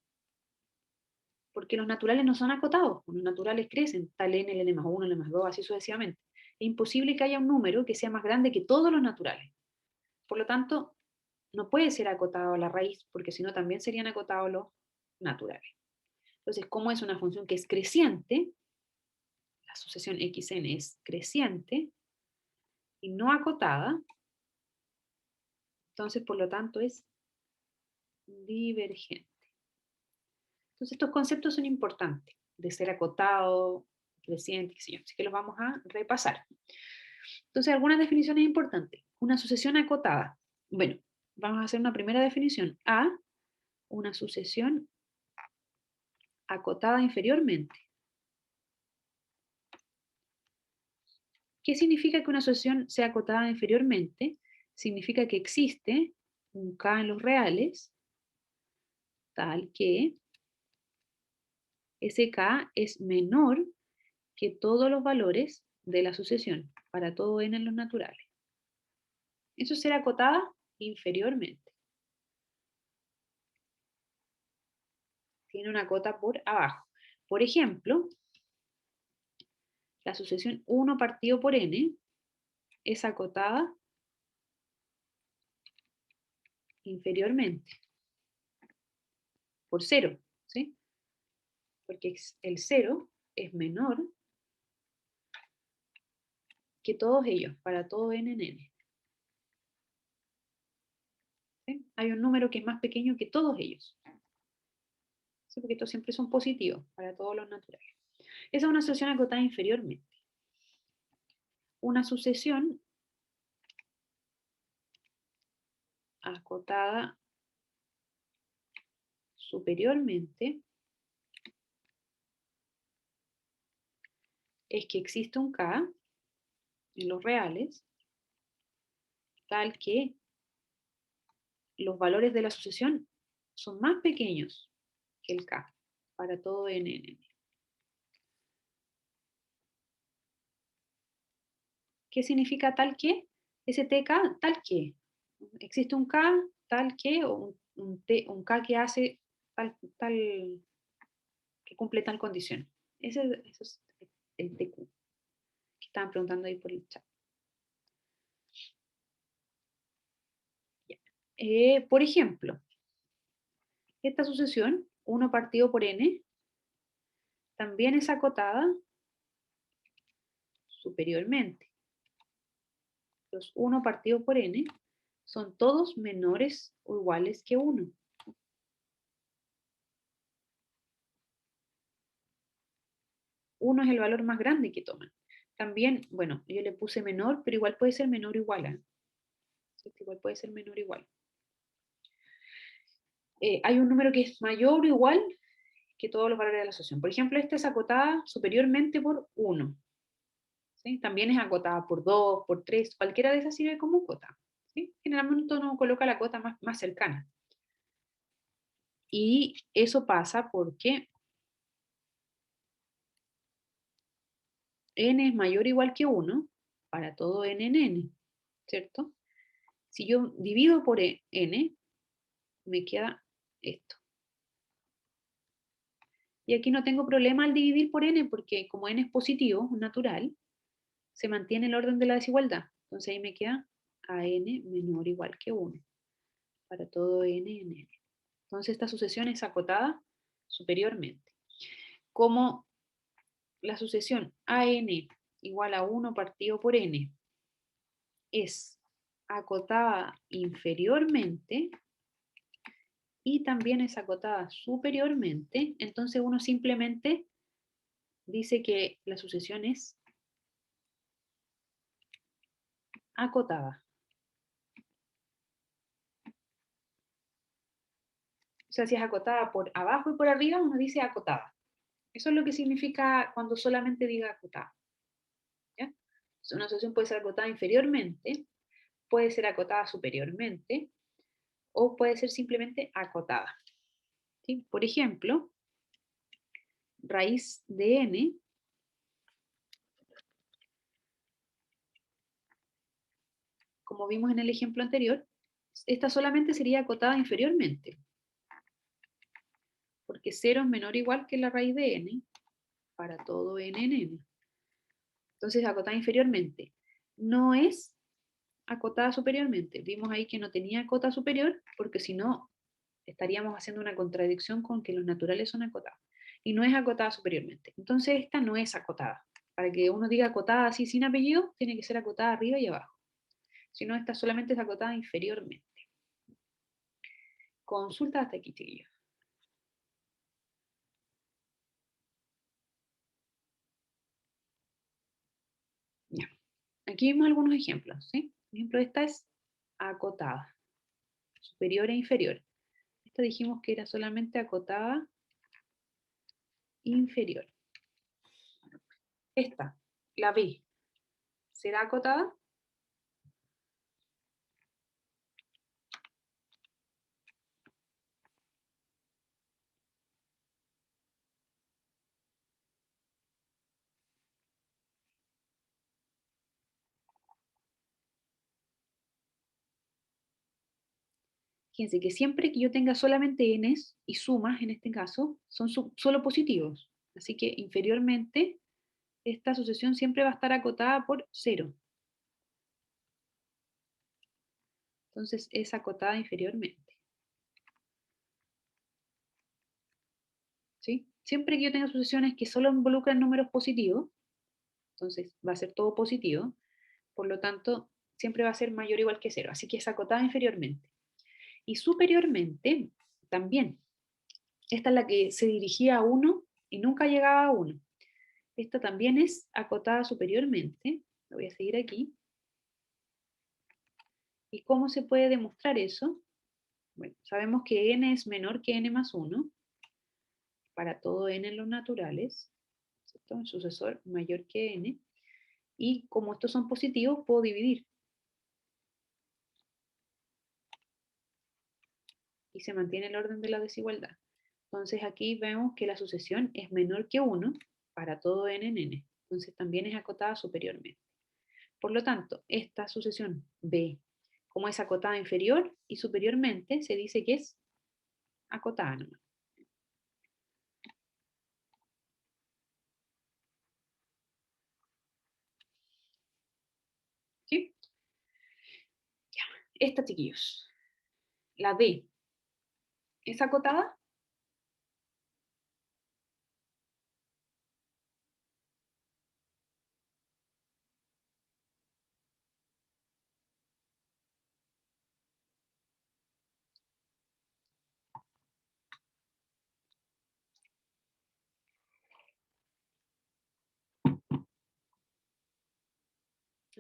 Porque los naturales no son acotados, los naturales crecen, tal n, el n más 1, el n más 2, así sucesivamente. Es imposible que haya un número que sea más grande que todos los naturales. Por lo tanto, no puede ser acotado la raíz, porque si no también serían acotados los naturales. Entonces, como es una función que es creciente, la sucesión xn es creciente y no acotada, entonces por lo tanto es divergente. Entonces estos conceptos son importantes, de ser acotado, creciente, qué sé yo, así que los vamos a repasar. Entonces, algunas definiciones importantes. Una sucesión acotada. Bueno, vamos a hacer una primera definición. A, una sucesión acotada inferiormente. ¿Qué significa que una sucesión sea acotada inferiormente? Significa que existe un k en los reales, tal que ese k es menor que todos los valores de la sucesión para todo n en los naturales. Eso será acotada inferiormente. Tiene una cota por abajo. Por ejemplo, la sucesión 1 partido por n es acotada inferiormente por 0, ¿sí? Porque el 0 es menor que todos ellos, para todo n en n. ¿Sí? Hay un número que es más pequeño que todos ellos. ¿Sí? Porque estos siempre son positivos para todos los naturales. Esa es una sucesión acotada inferiormente. Una sucesión acotada superiormente es que existe un K en los reales tal que los valores de la sucesión son más pequeños que el K para todo n en n. ¿Qué significa tal que? STK tal que. Existe un K tal que, o un K que hace tal que cumple tal condición. Eso es el TQ que estaban preguntando ahí por el chat. Por ejemplo, esta sucesión, 1 partido por n, también es acotada superiormente. Los 1 partido por n son todos menores o iguales que 1. Uno es el valor más grande que toman. También, bueno, yo le puse menor, pero igual puede ser menor o igual. ¿Sí? Igual puede ser menor o igual. Hay un número que es mayor o igual que todos los valores de la asociación. Por ejemplo, esta es acotada superiormente por 1. ¿Sí? También es acotada por 2, por 3, cualquiera de esas sirve como cota. ¿Sí? Generalmente uno coloca la cota más cercana. Y eso pasa porque n es mayor o igual que 1 para todo n en n, ¿cierto? Si yo divido por n, me queda esto. Y aquí no tengo problema al dividir por n, porque como n es positivo, natural, se mantiene el orden de la desigualdad. Entonces ahí me queda a n menor o igual que 1 para todo n en n. Entonces esta sucesión es acotada superiormente. Como la sucesión an igual a 1 partido por n es acotada inferiormente y también es acotada superiormente, entonces uno simplemente dice que la sucesión es acotada. O sea, si es acotada por abajo y por arriba, uno dice acotada. Eso es lo que significa cuando solamente diga acotada. ¿Ya? Una sucesión puede ser acotada inferiormente, puede ser acotada superiormente, o puede ser simplemente acotada. ¿Sí? Por ejemplo, raíz de n como vimos en el ejemplo anterior, esta solamente sería acotada inferiormente, porque 0 es menor o igual que la raíz de n para todo n en n. Entonces, acotada inferiormente. No es acotada superiormente. Vimos ahí que no tenía cota superior, porque si no, estaríamos haciendo una contradicción con que los naturales son acotados. Y no es acotada superiormente. Entonces, esta no es acotada. Para que uno diga acotada así sin apellido, tiene que ser acotada arriba y abajo. Si no, esta solamente es acotada inferiormente. Consulta hasta aquí, chiquillos. Ya. Aquí vemos algunos ejemplos, ¿sí? Por ejemplo, esta es acotada, superior e inferior. Esta dijimos que era solamente acotada inferior. Esta, la B, ¿será acotada? Fíjense que siempre que yo tenga solamente n's y sumas, en este caso, son solo positivos. Así que inferiormente, esta sucesión siempre va a estar acotada por 0. Entonces es acotada inferiormente. ¿Sí? Siempre que yo tenga sucesiones que solo involucran números positivos, entonces va a ser todo positivo, por lo tanto, siempre va a ser mayor o igual que 0. Así que es acotada inferiormente. Y superiormente, también. Esta es la que se dirigía a 1 y nunca llegaba a 1. Esta también es acotada superiormente. Lo voy a seguir aquí. ¿Y cómo se puede demostrar eso? Bueno, sabemos que n es menor que n más 1 para todo n en los naturales, ¿cierto? El sucesor mayor que n. Y como estos son positivos, puedo dividir. Y se mantiene el orden de la desigualdad. Entonces aquí vemos que la sucesión es menor que 1 para todo n en n. Entonces también es acotada superiormente. Por lo tanto, esta sucesión B, como es acotada inferior y superiormente, se dice que es acotada nomás. ¿Sí? Ya. Esta, chiquillos, la D, ¿es acotada?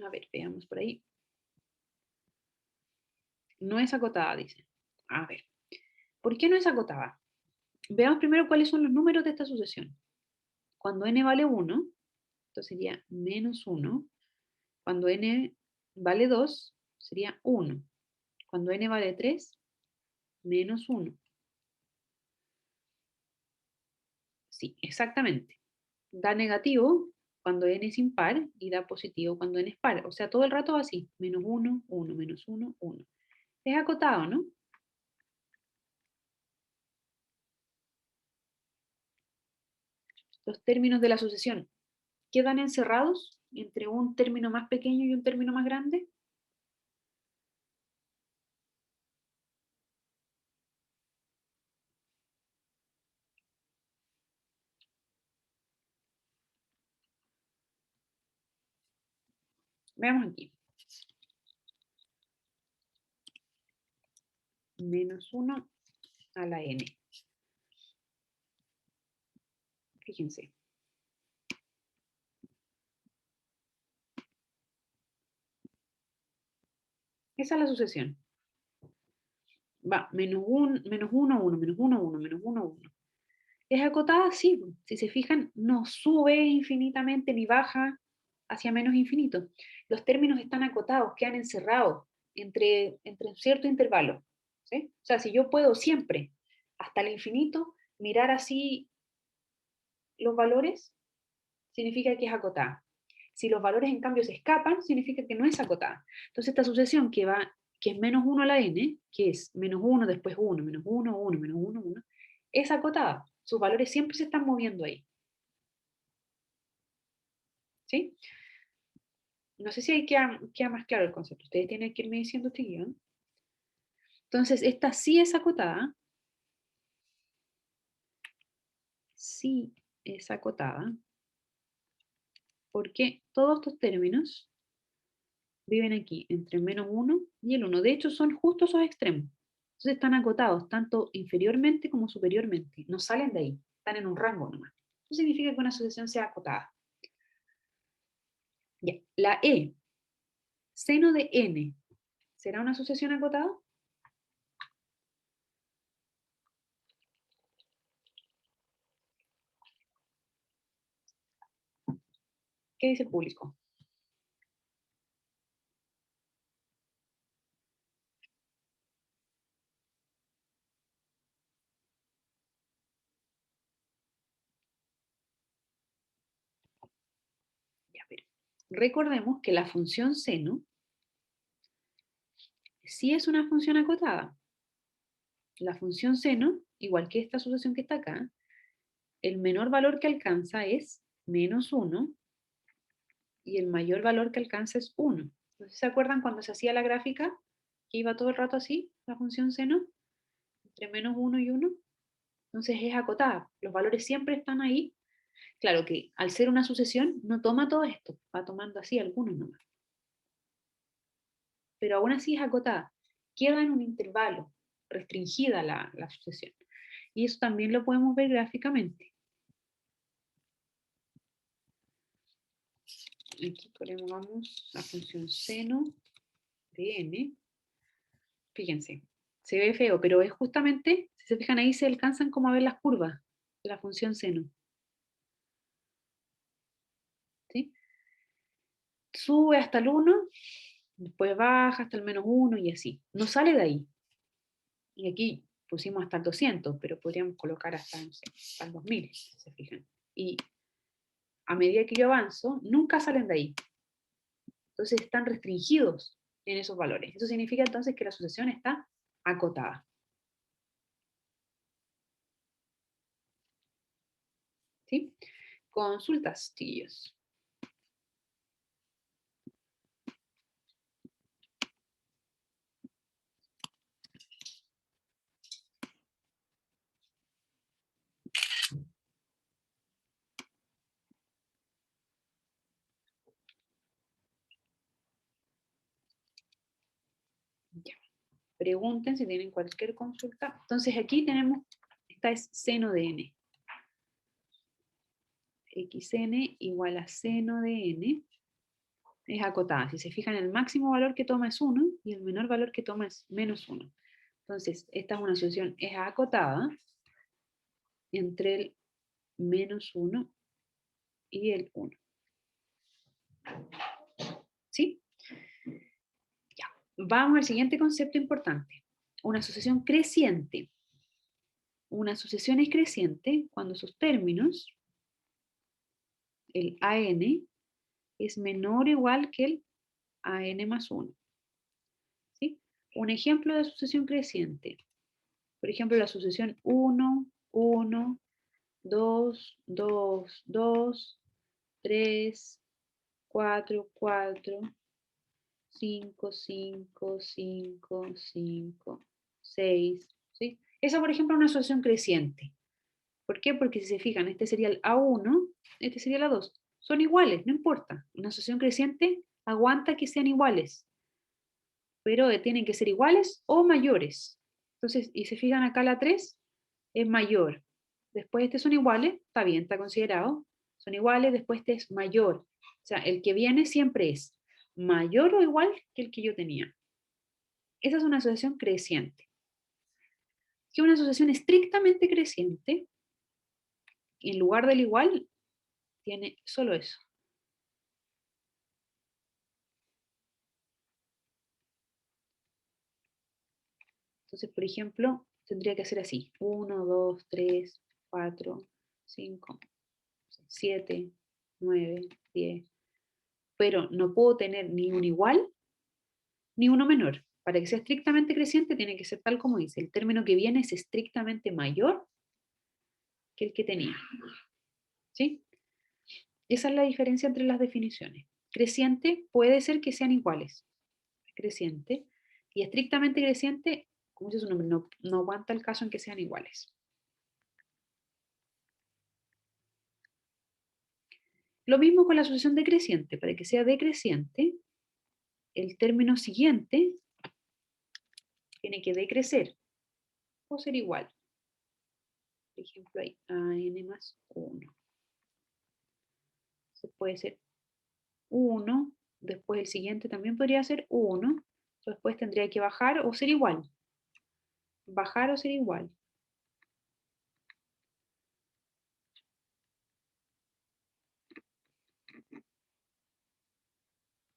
A ver, veamos por ahí. No es acotada, dice. A ver, ¿por qué no es acotada? Veamos primero cuáles son los números de esta sucesión. Cuando n vale 1, entonces sería menos 1. Cuando n vale 2, sería 1. Cuando n vale 3, menos 1. Sí, exactamente. Da negativo cuando n es impar y da positivo cuando n es par. O sea, todo el rato va así. Menos 1, 1, menos 1, 1. Es acotado, ¿no? Los términos de la sucesión quedan encerrados entre un término más pequeño y un término más grande. Veamos aquí. Menos 1 a la n. Fíjense. Esa es la sucesión. Va, menos 1, 1, 1, menos 1, 1, menos 1, 1. ¿Es acotada? Sí. Si se fijan, no sube infinitamente ni baja hacia menos infinito. Los términos están acotados, quedan encerrados entre un cierto intervalo. ¿Sí? O sea, si yo puedo siempre, hasta el infinito, mirar así los valores, significa que es acotada. Si los valores en cambio se escapan, significa que no es acotada. Entonces esta sucesión que es menos 1 a la n, que es menos 1, después 1, menos 1, 1, menos 1, 1, es acotada. Sus valores siempre se están moviendo ahí. ¿Sí? No sé si ahí queda más claro el concepto. Ustedes tienen que irme diciendo este guión. Entonces, esta sí es acotada. Sí es acotada. Porque todos estos términos viven aquí, entre menos 1 y el 1. De hecho, son justo esos extremos. Entonces están acotados, tanto inferiormente como superiormente. No salen de ahí. Están en un rango nomás. Eso significa que una sucesión sea acotada. Ya. La E, seno de n, ¿será una sucesión acotada? ¿Qué dice el público? Ya, pero recordemos que la función seno sí es una función acotada. la función seno, igual que esta asociación que está acá, el menor valor que alcanza es -1 y el mayor valor que alcanza es 1. Entonces, ¿se acuerdan cuando se hacía la gráfica? Que iba todo el rato así, la función seno, entre -1 y 1. Entonces es acotada, los valores siempre están ahí. Claro que al ser una sucesión no toma todo esto, va tomando así algunos nomás. Pero aún así es acotada, queda en un intervalo, restringida la sucesión. Y eso también lo podemos ver gráficamente. Aquí ponemos la función seno de n. Fíjense, se ve feo, pero es justamente, si se fijan ahí, se alcanzan como a ver las curvas de la función seno. ¿Sí? Sube hasta el 1, después baja hasta el -1 y así. No sale de ahí. Y aquí pusimos hasta el 200, pero podríamos colocar hasta, no sé, hasta el 2000, si se fijan. Y a medida que yo avanzo, nunca salen de ahí. Entonces están restringidos en esos valores. Eso significa entonces que la sucesión está acotada. ¿Sí? Consultas, chiquillos. Ya. Pregunten si tienen cualquier consulta. Entonces aquí tenemos, esta es seno de n. Xn igual a seno de n. Es acotada. Si se fijan, el máximo valor que toma es 1 y el menor valor que toma es -1. Entonces, esta es una sucesión, es acotada entre el -1 y el 1. ¿Sí? Ya. Vamos al siguiente concepto importante. Una sucesión creciente. Una sucesión es creciente cuando sus términos, el an, es menor o igual que el an más 1. ¿Sí? Un ejemplo de sucesión creciente. Por ejemplo, la sucesión 1, 1, 2, 2, 2, 3, 4, 4, 5, 5, 5, 5, 6. ¿Sí? Esa, por ejemplo, es una sucesión creciente. ¿Por qué? Porque si se fijan, este sería el A1, este sería el A2. Son iguales, no importa. Una sucesión creciente aguanta que sean iguales, pero tienen que ser iguales o mayores. Entonces, y se fijan acá la 3 es mayor. Después este son iguales, está bien, está considerado. Son iguales, después este es mayor. O sea, el que viene siempre es mayor o igual que el que yo tenía. Esa es una asociación creciente. Que una asociación estrictamente creciente, en lugar del igual, tiene solo eso. Entonces, por ejemplo, tendría que ser así. 1, 2, 3, 4, 5, 7, 9, 10. Pero no puedo tener ni un igual ni uno menor. Para que sea estrictamente creciente tiene que ser tal como dice. El término que viene es estrictamente mayor que el que tenía. ¿Sí? Esa es la diferencia entre las definiciones. Creciente puede ser que sean iguales. Creciente. Y estrictamente creciente, como dice su nombre, no aguanta el caso en que sean iguales. Lo mismo con la sucesión decreciente. Para que sea decreciente, el término siguiente tiene que decrecer o ser igual. Por ejemplo, hay an más 1. Se puede ser 1, después el siguiente también podría ser 1, después tendría que bajar o ser igual. Bajar o ser igual.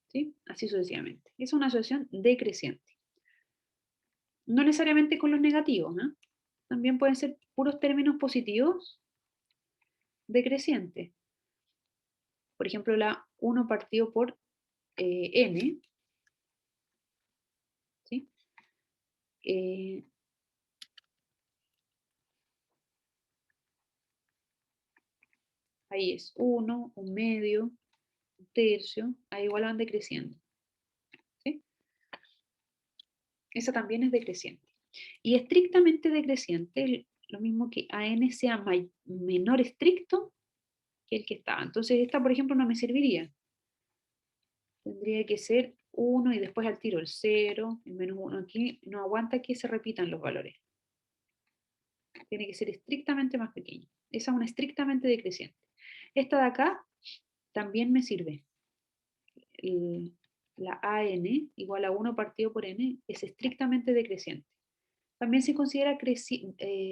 ¿Sí? Así sucesivamente. Es una asociación decreciente. No necesariamente con los negativos, ¿no? También pueden ser puros términos positivos decrecientes. Por ejemplo, la 1 partido por n, ¿sí? Ahí es 1, 1/2, 1/3, ahí igual van decreciendo. ¿Sí? Esa también es decreciente. Y estrictamente decreciente, lo mismo que AN sea menor estricto que el que estaba. Entonces esta, por ejemplo, no me serviría. Tendría que ser 1 y después al tiro el 0, el -1 aquí. No aguanta que se repitan los valores. Tiene que ser estrictamente más pequeño. Esa es una estrictamente decreciente. Esta de acá también me sirve. La AN igual a 1 partido por N es estrictamente decreciente. También se considera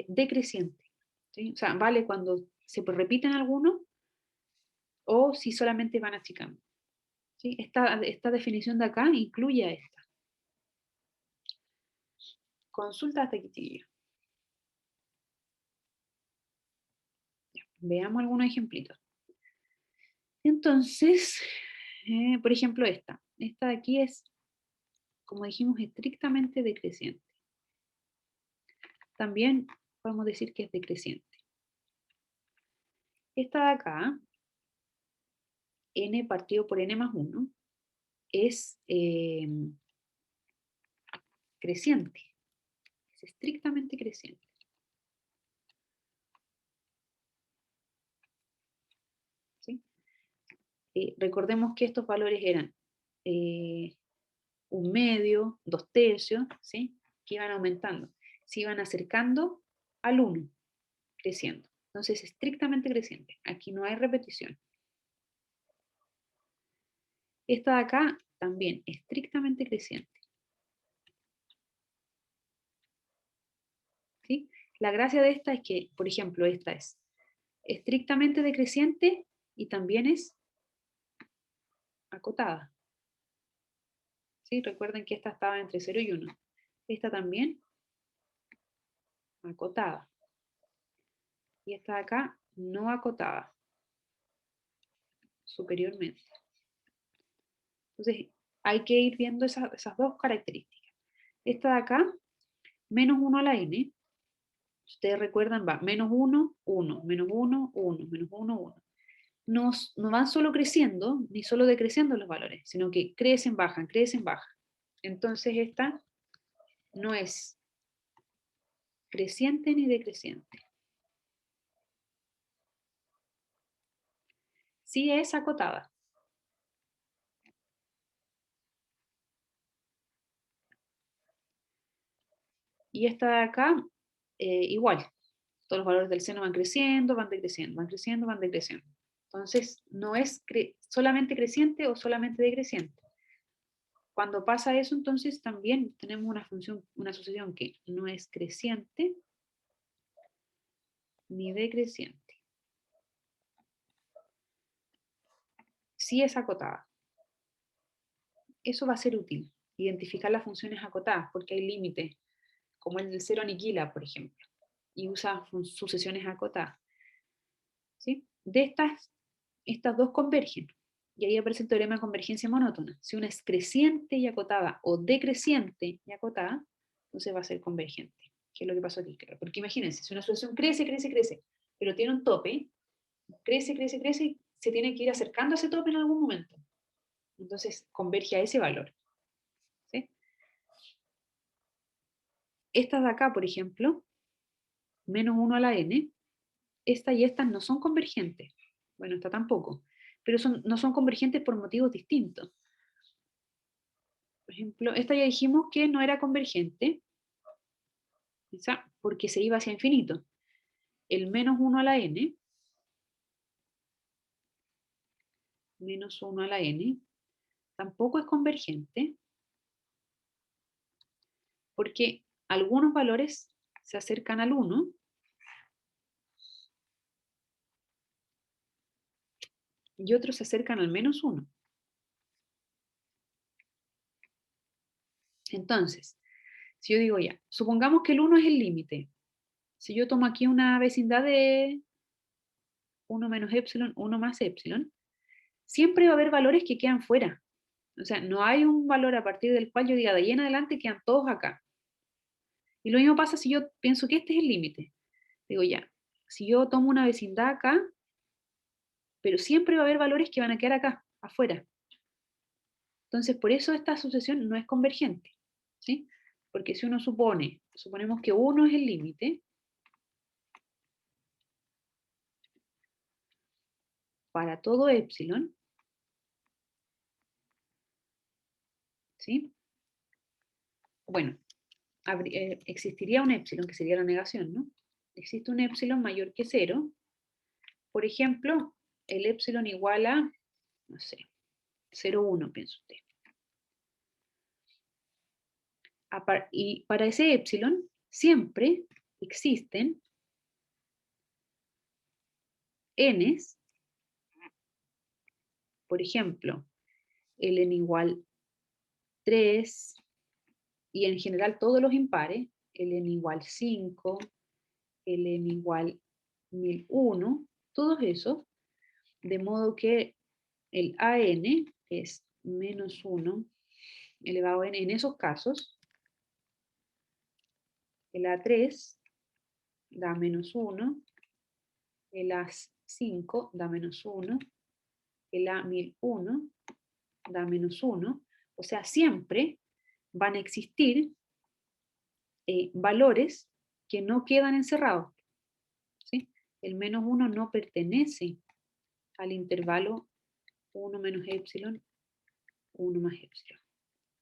decreciente. ¿Sí? O sea, vale cuando se repiten algunos o si solamente van achicando. ¿Sí? Esta definición de acá incluye a esta. Consulta hasta aquí, chiquillos. Veamos algunos ejemplitos. Entonces, por ejemplo, esta. Esta de aquí es, como dijimos, estrictamente decreciente. También podemos decir que es decreciente. Esta de acá, n partido por n más 1, es creciente. Es estrictamente creciente. ¿Sí? Recordemos que estos valores eran 1/2, 2/3, ¿sí? Que iban aumentando. Se iban acercando al 1, creciendo. Entonces, estrictamente creciente. Aquí no hay repetición. Esta de acá también, estrictamente creciente. ¿Sí? La gracia de esta es que, por ejemplo, esta es estrictamente decreciente y también es acotada. ¿Sí? Recuerden que esta estaba entre 0 y 1. Esta también acotada. Y esta de acá no acotada. Superiormente. Entonces, hay que ir viendo esas dos características. Esta de acá, menos 1 a la n, si ustedes recuerdan, va menos 1, 1, menos 1, 1, menos 1, 1. No van solo creciendo, ni solo decreciendo los valores, sino que crecen, bajan, crecen, bajan. Entonces esta no es creciente ni decreciente. Sí es acotada. Y esta de acá, igual. Todos los valores del seno van creciendo, van decreciendo, van creciendo, van decreciendo. Entonces, no es solamente creciente o solamente decreciente. Cuando pasa eso, entonces también tenemos una función, una asociación que no es creciente ni decreciente. Sí es acotada. Eso va a ser útil, identificar las funciones acotadas, porque hay límites, como el del cero aniquila, por ejemplo, y usa sucesiones acotadas. ¿Sí? De estas dos convergen, y ahí aparece el teorema de convergencia monótona. Si una es creciente y acotada o decreciente y acotada, entonces va a ser convergente, que es lo que pasó aquí. Porque imagínense, si una sucesión crece, crece, crece, pero tiene un tope, crece, crece, crece, y se tiene que ir acercando a ese tope en algún momento. Entonces converge a ese valor. ¿Sí? Estas de acá, por ejemplo, menos 1 a la n, esta y estas no son convergentes. Bueno, esta tampoco. Pero no son convergentes por motivos distintos. Por ejemplo, esta ya dijimos que no era convergente, quizá porque se iba hacia infinito. El menos 1 a la n, menos 1 a la n, tampoco es convergente, porque algunos valores se acercan al 1 y otros se acercan al menos 1. Entonces, si yo digo ya, supongamos que el 1 es el límite. Si yo tomo aquí una vecindad de 1 menos epsilon, 1 más epsilon, siempre va a haber valores que quedan fuera. O sea, no hay un valor a partir del cual yo diga de ahí en adelante quedan todos acá. Y lo mismo pasa si yo pienso que este es el límite. Digo ya, si yo tomo una vecindad acá, pero siempre va a haber valores que van a quedar acá, afuera. Entonces, por eso esta sucesión no es convergente, ¿sí? Porque si uno suponemos que 1 es el límite, para todo epsilon, ¿sí? Bueno, existiría un epsilon, que sería la negación, ¿no? Existe un epsilon mayor que 0. Por ejemplo, el epsilon igual a, no sé, 0,1, piensa usted. Y para ese epsilon siempre existen n's, por ejemplo, el n igual 3, y en general todos los impares, el n igual 5, el n igual 1001, todos esos, de modo que el AN es menos 1 elevado a n en esos casos, el A3 da menos 1, el A5 da menos 1, el A1001 da menos 1, o sea, siempre van a existir valores que no quedan encerrados, ¿sí? El menos 1 no pertenece al intervalo 1 menos epsilon, 1 más epsilon.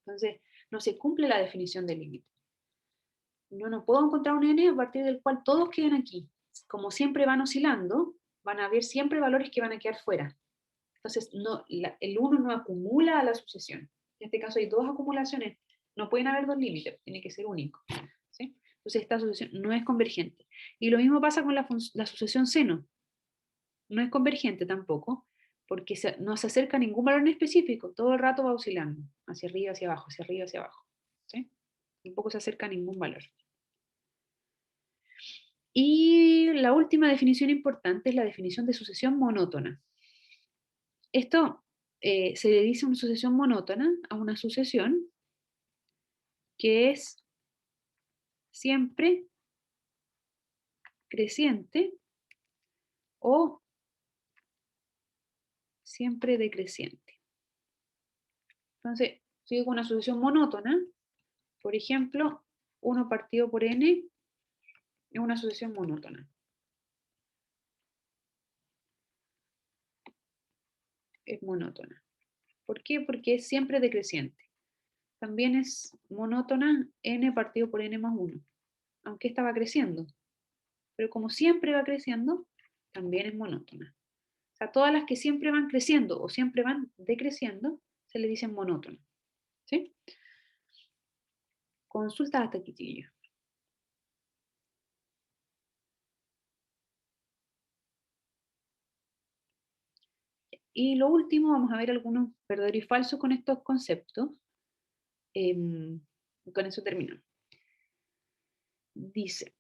Entonces, no se cumple la definición del límite. No puedo encontrar un n a partir del cual todos queden aquí. Como siempre van oscilando, van a haber siempre valores que van a quedar fuera. Entonces, el 1 no acumula a la sucesión. En este caso hay dos acumulaciones. No pueden haber dos límites, tiene que ser único, ¿sí? Entonces, esta sucesión no es convergente. Y lo mismo pasa con la sucesión seno. No es convergente tampoco, porque no se acerca a ningún valor en específico. Todo el rato va oscilando, hacia arriba, hacia abajo, hacia arriba, hacia abajo, ¿sí? Tampoco se acerca a ningún valor. Y la última definición importante es la definición de sucesión monótona. Esto se le dice una sucesión monótona a una sucesión que es siempre creciente o siempre decreciente. Entonces, si digo una sucesión monótona, por ejemplo, 1 partido por n es una sucesión monótona. Es monótona. ¿Por qué? Porque es siempre decreciente. También es monótona n partido por n más 1, aunque esta va creciendo. Pero como siempre va creciendo, también es monótona. O sea, todas las que siempre van creciendo o siempre van decreciendo, se le dicen monótonas. ¿Sí? Consulta hasta aquí, chiquillos. Y lo último, vamos a ver algunos verdadero y falso con estos conceptos. Con eso termino. Dice,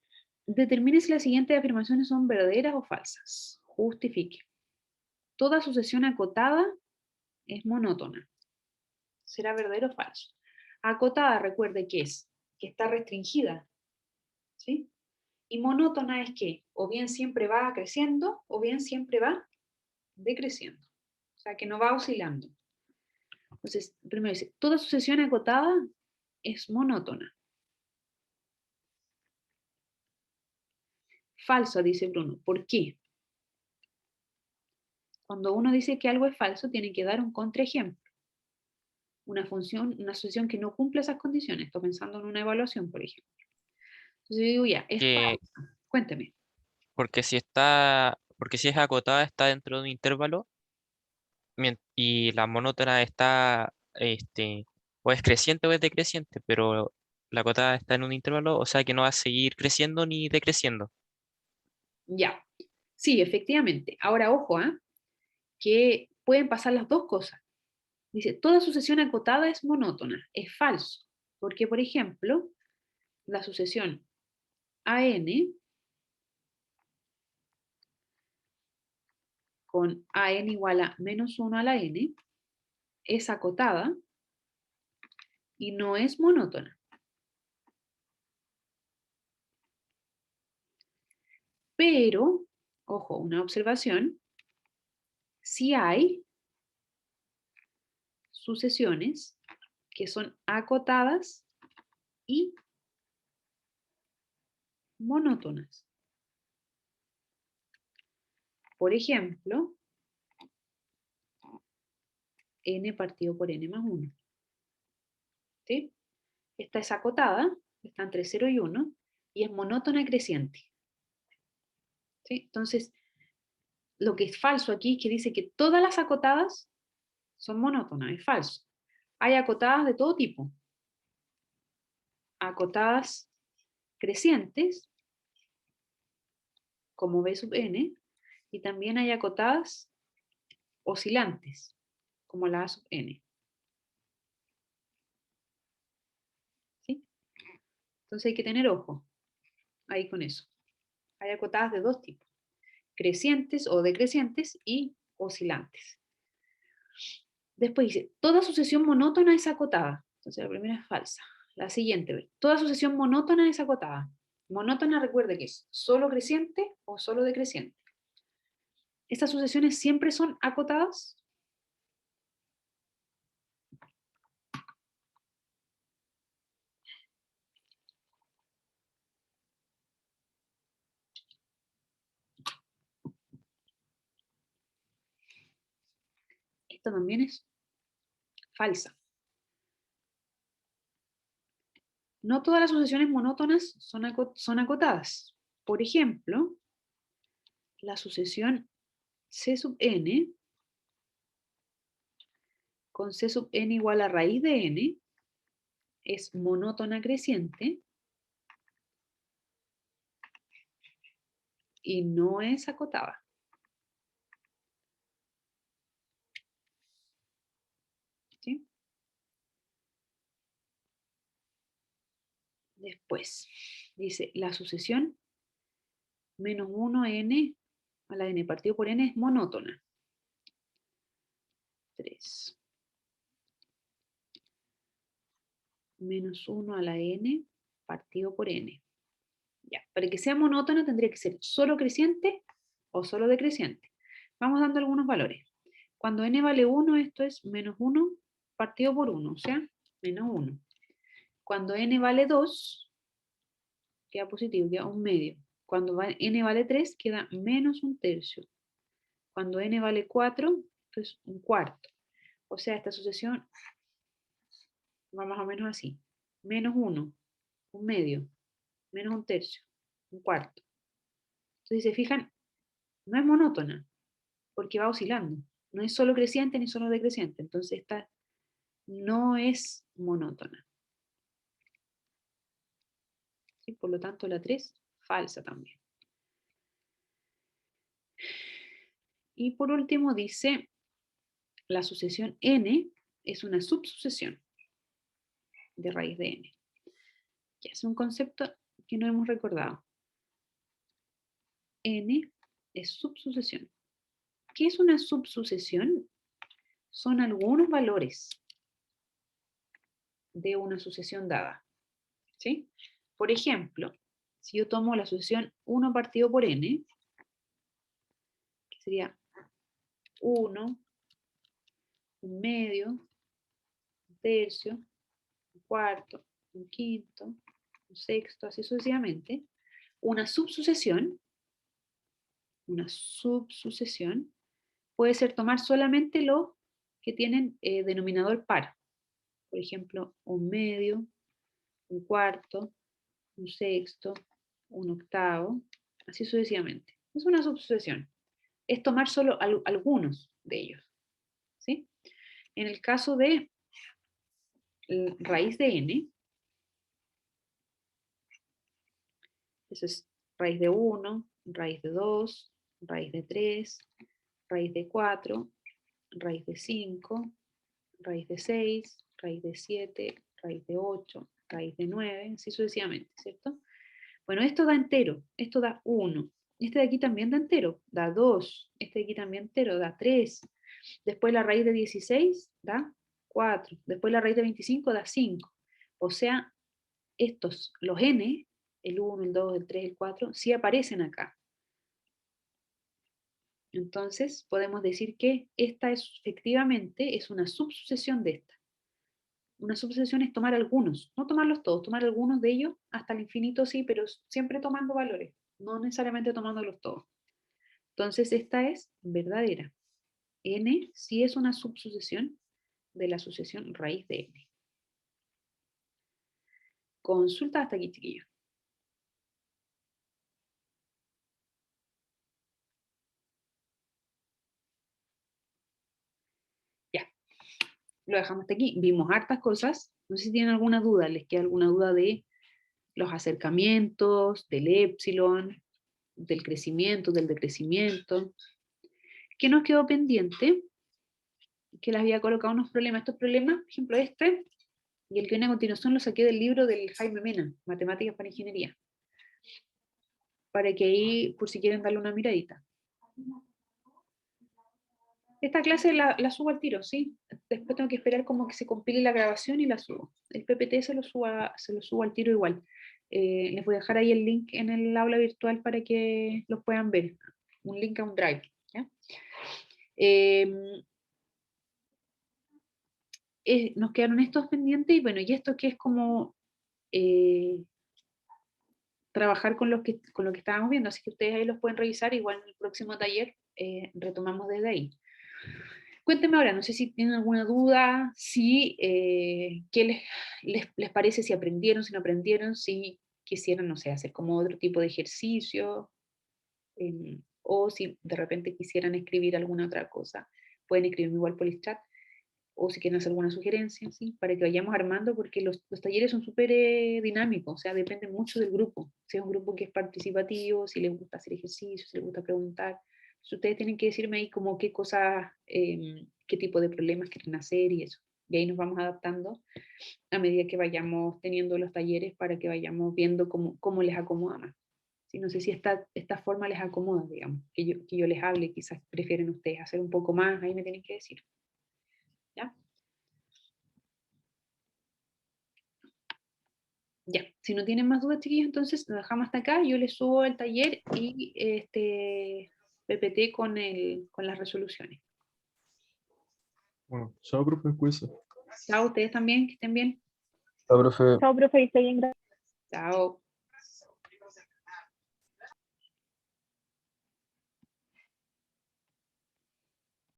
determine si las siguientes afirmaciones son verdaderas o falsas. Justifique. Toda sucesión acotada es monótona. ¿Será verdadero o falso? Acotada, recuerde que es, que está restringida, ¿sí? Y monótona es que o bien siempre va creciendo o bien siempre va decreciendo. O sea, que no va oscilando. Entonces, primero dice, toda sucesión acotada es monótona. Falso, dice Bruno. ¿Por qué? Cuando uno dice que algo es falso, tiene que dar un contraejemplo. Una función, una sucesión que no cumple esas condiciones. Estoy pensando en una evaluación, por ejemplo. Entonces yo digo, ya, es Que, falso. Cuénteme. porque si es acotada está dentro de un intervalo y la monótona está, o es creciente o es decreciente, pero la acotada está en un intervalo, o sea que no va a seguir creciendo ni decreciendo. Ya. Sí, efectivamente. Ahora, ojo, que pueden pasar las dos cosas. Dice, toda sucesión acotada es monótona. Es falso. Porque, por ejemplo, la sucesión AN con AN igual a menos 1 a la N es acotada y no es monótona. Pero, ojo, una observación, sí hay sucesiones que son acotadas y monótonas. Por ejemplo, n partido por n más 1. ¿Sí? Esta es acotada, está entre 0 y 1, y es monótona creciente. ¿Sí? Entonces, lo que es falso aquí es que dice que todas las acotadas son monótonas, es falso. Hay acotadas de todo tipo. Acotadas crecientes, como B sub n, y también hay acotadas oscilantes, como la A sub n. ¿Sí? Entonces hay que tener ojo ahí con eso. Hay acotadas de dos tipos, crecientes o decrecientes y oscilantes. Después dice, toda sucesión monótona es acotada. Entonces la primera es falsa. La siguiente, toda sucesión monótona es acotada. Monótona, recuerde que es solo creciente o solo decreciente. ¿Estas sucesiones siempre son acotadas? Esta también es falsa. No todas las sucesiones monótonas son acotadas. Por ejemplo, la sucesión C sub n con C sub n igual a raíz de n es monótona creciente y no es acotada. ¿Sí? Después, dice, la sucesión menos 1n a la n partido por n es monótona. 3. Menos 1 a la n partido por n. Ya, para que sea monótona tendría que ser solo creciente o solo decreciente. Vamos dando algunos valores. Cuando n vale 1, esto es menos 1 partido por 1, o sea, menos 1. Cuando n vale 2, queda positivo, queda un medio. Cuando n vale 3, queda menos un tercio. Cuando n vale 4, esto es un cuarto. O sea, esta sucesión va más o menos así. Menos 1, un medio, menos un tercio, un cuarto. Entonces, si se fijan, no es monótona, porque va oscilando. No es solo creciente ni solo decreciente. Entonces, esta no es monótona. ¿Sí? Por lo tanto, la 3, falsa también. Y por último dice, la sucesión n es una subsucesión de raíz de n. Que es un concepto que no hemos recordado. N es subsucesión. ¿Qué es una subsucesión? Son algunos valores de una sucesión dada. ¿Sí? Por ejemplo, si yo tomo la sucesión 1 partido por n, que sería 1, un medio, un tercio, un cuarto, un quinto, un sexto, así sucesivamente, una subsucesión puede ser tomar solamente los que tienen denominador par. Por ejemplo, un medio, un cuarto, un sexto, un octavo, así sucesivamente. Es una subsucesión. Es tomar solo algunos de ellos. ¿Sí? En el caso de raíz de n, eso es raíz de 1, raíz de 2, raíz de 3, raíz de 4, raíz de 5, raíz de 6, raíz de 7, raíz de 8, raíz de 9, así sucesivamente, ¿cierto? Bueno, esto da entero, esto da 1. Este de aquí también da entero, da 2. Este de aquí también entero, da 3. Después la raíz de 16 da 4. Después la raíz de 25 da 5. O sea, estos, los n, el 1, el 2, el 3, el 4, sí aparecen acá. Entonces, podemos decir que esta es efectivamente es una subsucesión de esta. Una subsucesión es tomar algunos, no tomarlos todos, tomar algunos de ellos hasta el infinito, sí, pero siempre tomando valores, no necesariamente tomándolos todos. Entonces, esta es verdadera. N sí es una subsucesión de la sucesión raíz de N. Consulta hasta aquí, chiquillos. Ya, lo dejamos hasta aquí. Vimos hartas cosas. No sé si tienen alguna duda. ¿Les queda alguna duda de los acercamientos, del épsilon, del crecimiento, del decrecimiento? ¿Qué nos quedó pendiente? Que les había colocado unos problemas. Estos problemas, por ejemplo, este y el que viene a continuación lo saqué del libro del Jaime Mena, Matemáticas para Ingeniería. Para que ahí, por si quieren darle una miradita. Esta clase la subo al tiro, ¿sí? Después tengo que esperar como que se compile la grabación y la subo. El PPT se lo subo al tiro igual. Les voy a dejar ahí el link en el aula virtual para que los puedan ver. Un link a un drive. ¿Ya? Nos quedaron estos pendientes y bueno, y esto que es como trabajar con lo que estábamos viendo, así que ustedes ahí los pueden revisar, igual en el próximo taller retomamos desde ahí. Cuéntenme ahora, no sé si tienen alguna duda, si qué les parece, si aprendieron, si no aprendieron, si quisieran, no sé, hacer como otro tipo de ejercicio, o si de repente quisieran escribir alguna otra cosa, pueden escribirme igual por el chat, o si quieren hacer alguna sugerencia, ¿sí? Para que vayamos armando, porque los talleres son súper dinámicos, o sea, depende mucho del grupo, si es un grupo que es participativo, si les gusta hacer ejercicios, si les gusta preguntar. Entonces, ustedes tienen que decirme ahí como qué cosas, qué tipo de problemas quieren hacer y eso. Y ahí nos vamos adaptando a medida que vayamos teniendo los talleres para que vayamos viendo cómo les acomoda más. Sí, no sé si esta forma les acomoda, digamos, que yo les hable, quizás prefieren ustedes hacer un poco más, ahí me tienen que decir. ¿Ya? Ya, si no tienen más dudas, chiquillos, entonces lo dejamos hasta acá. Yo les subo el taller y este PPT con las resoluciones. Bueno, chao, profe, cuídese. Chao, ustedes también, que estén bien. Chao, profe. Chao, profe, estoy bien, gracias. Chao.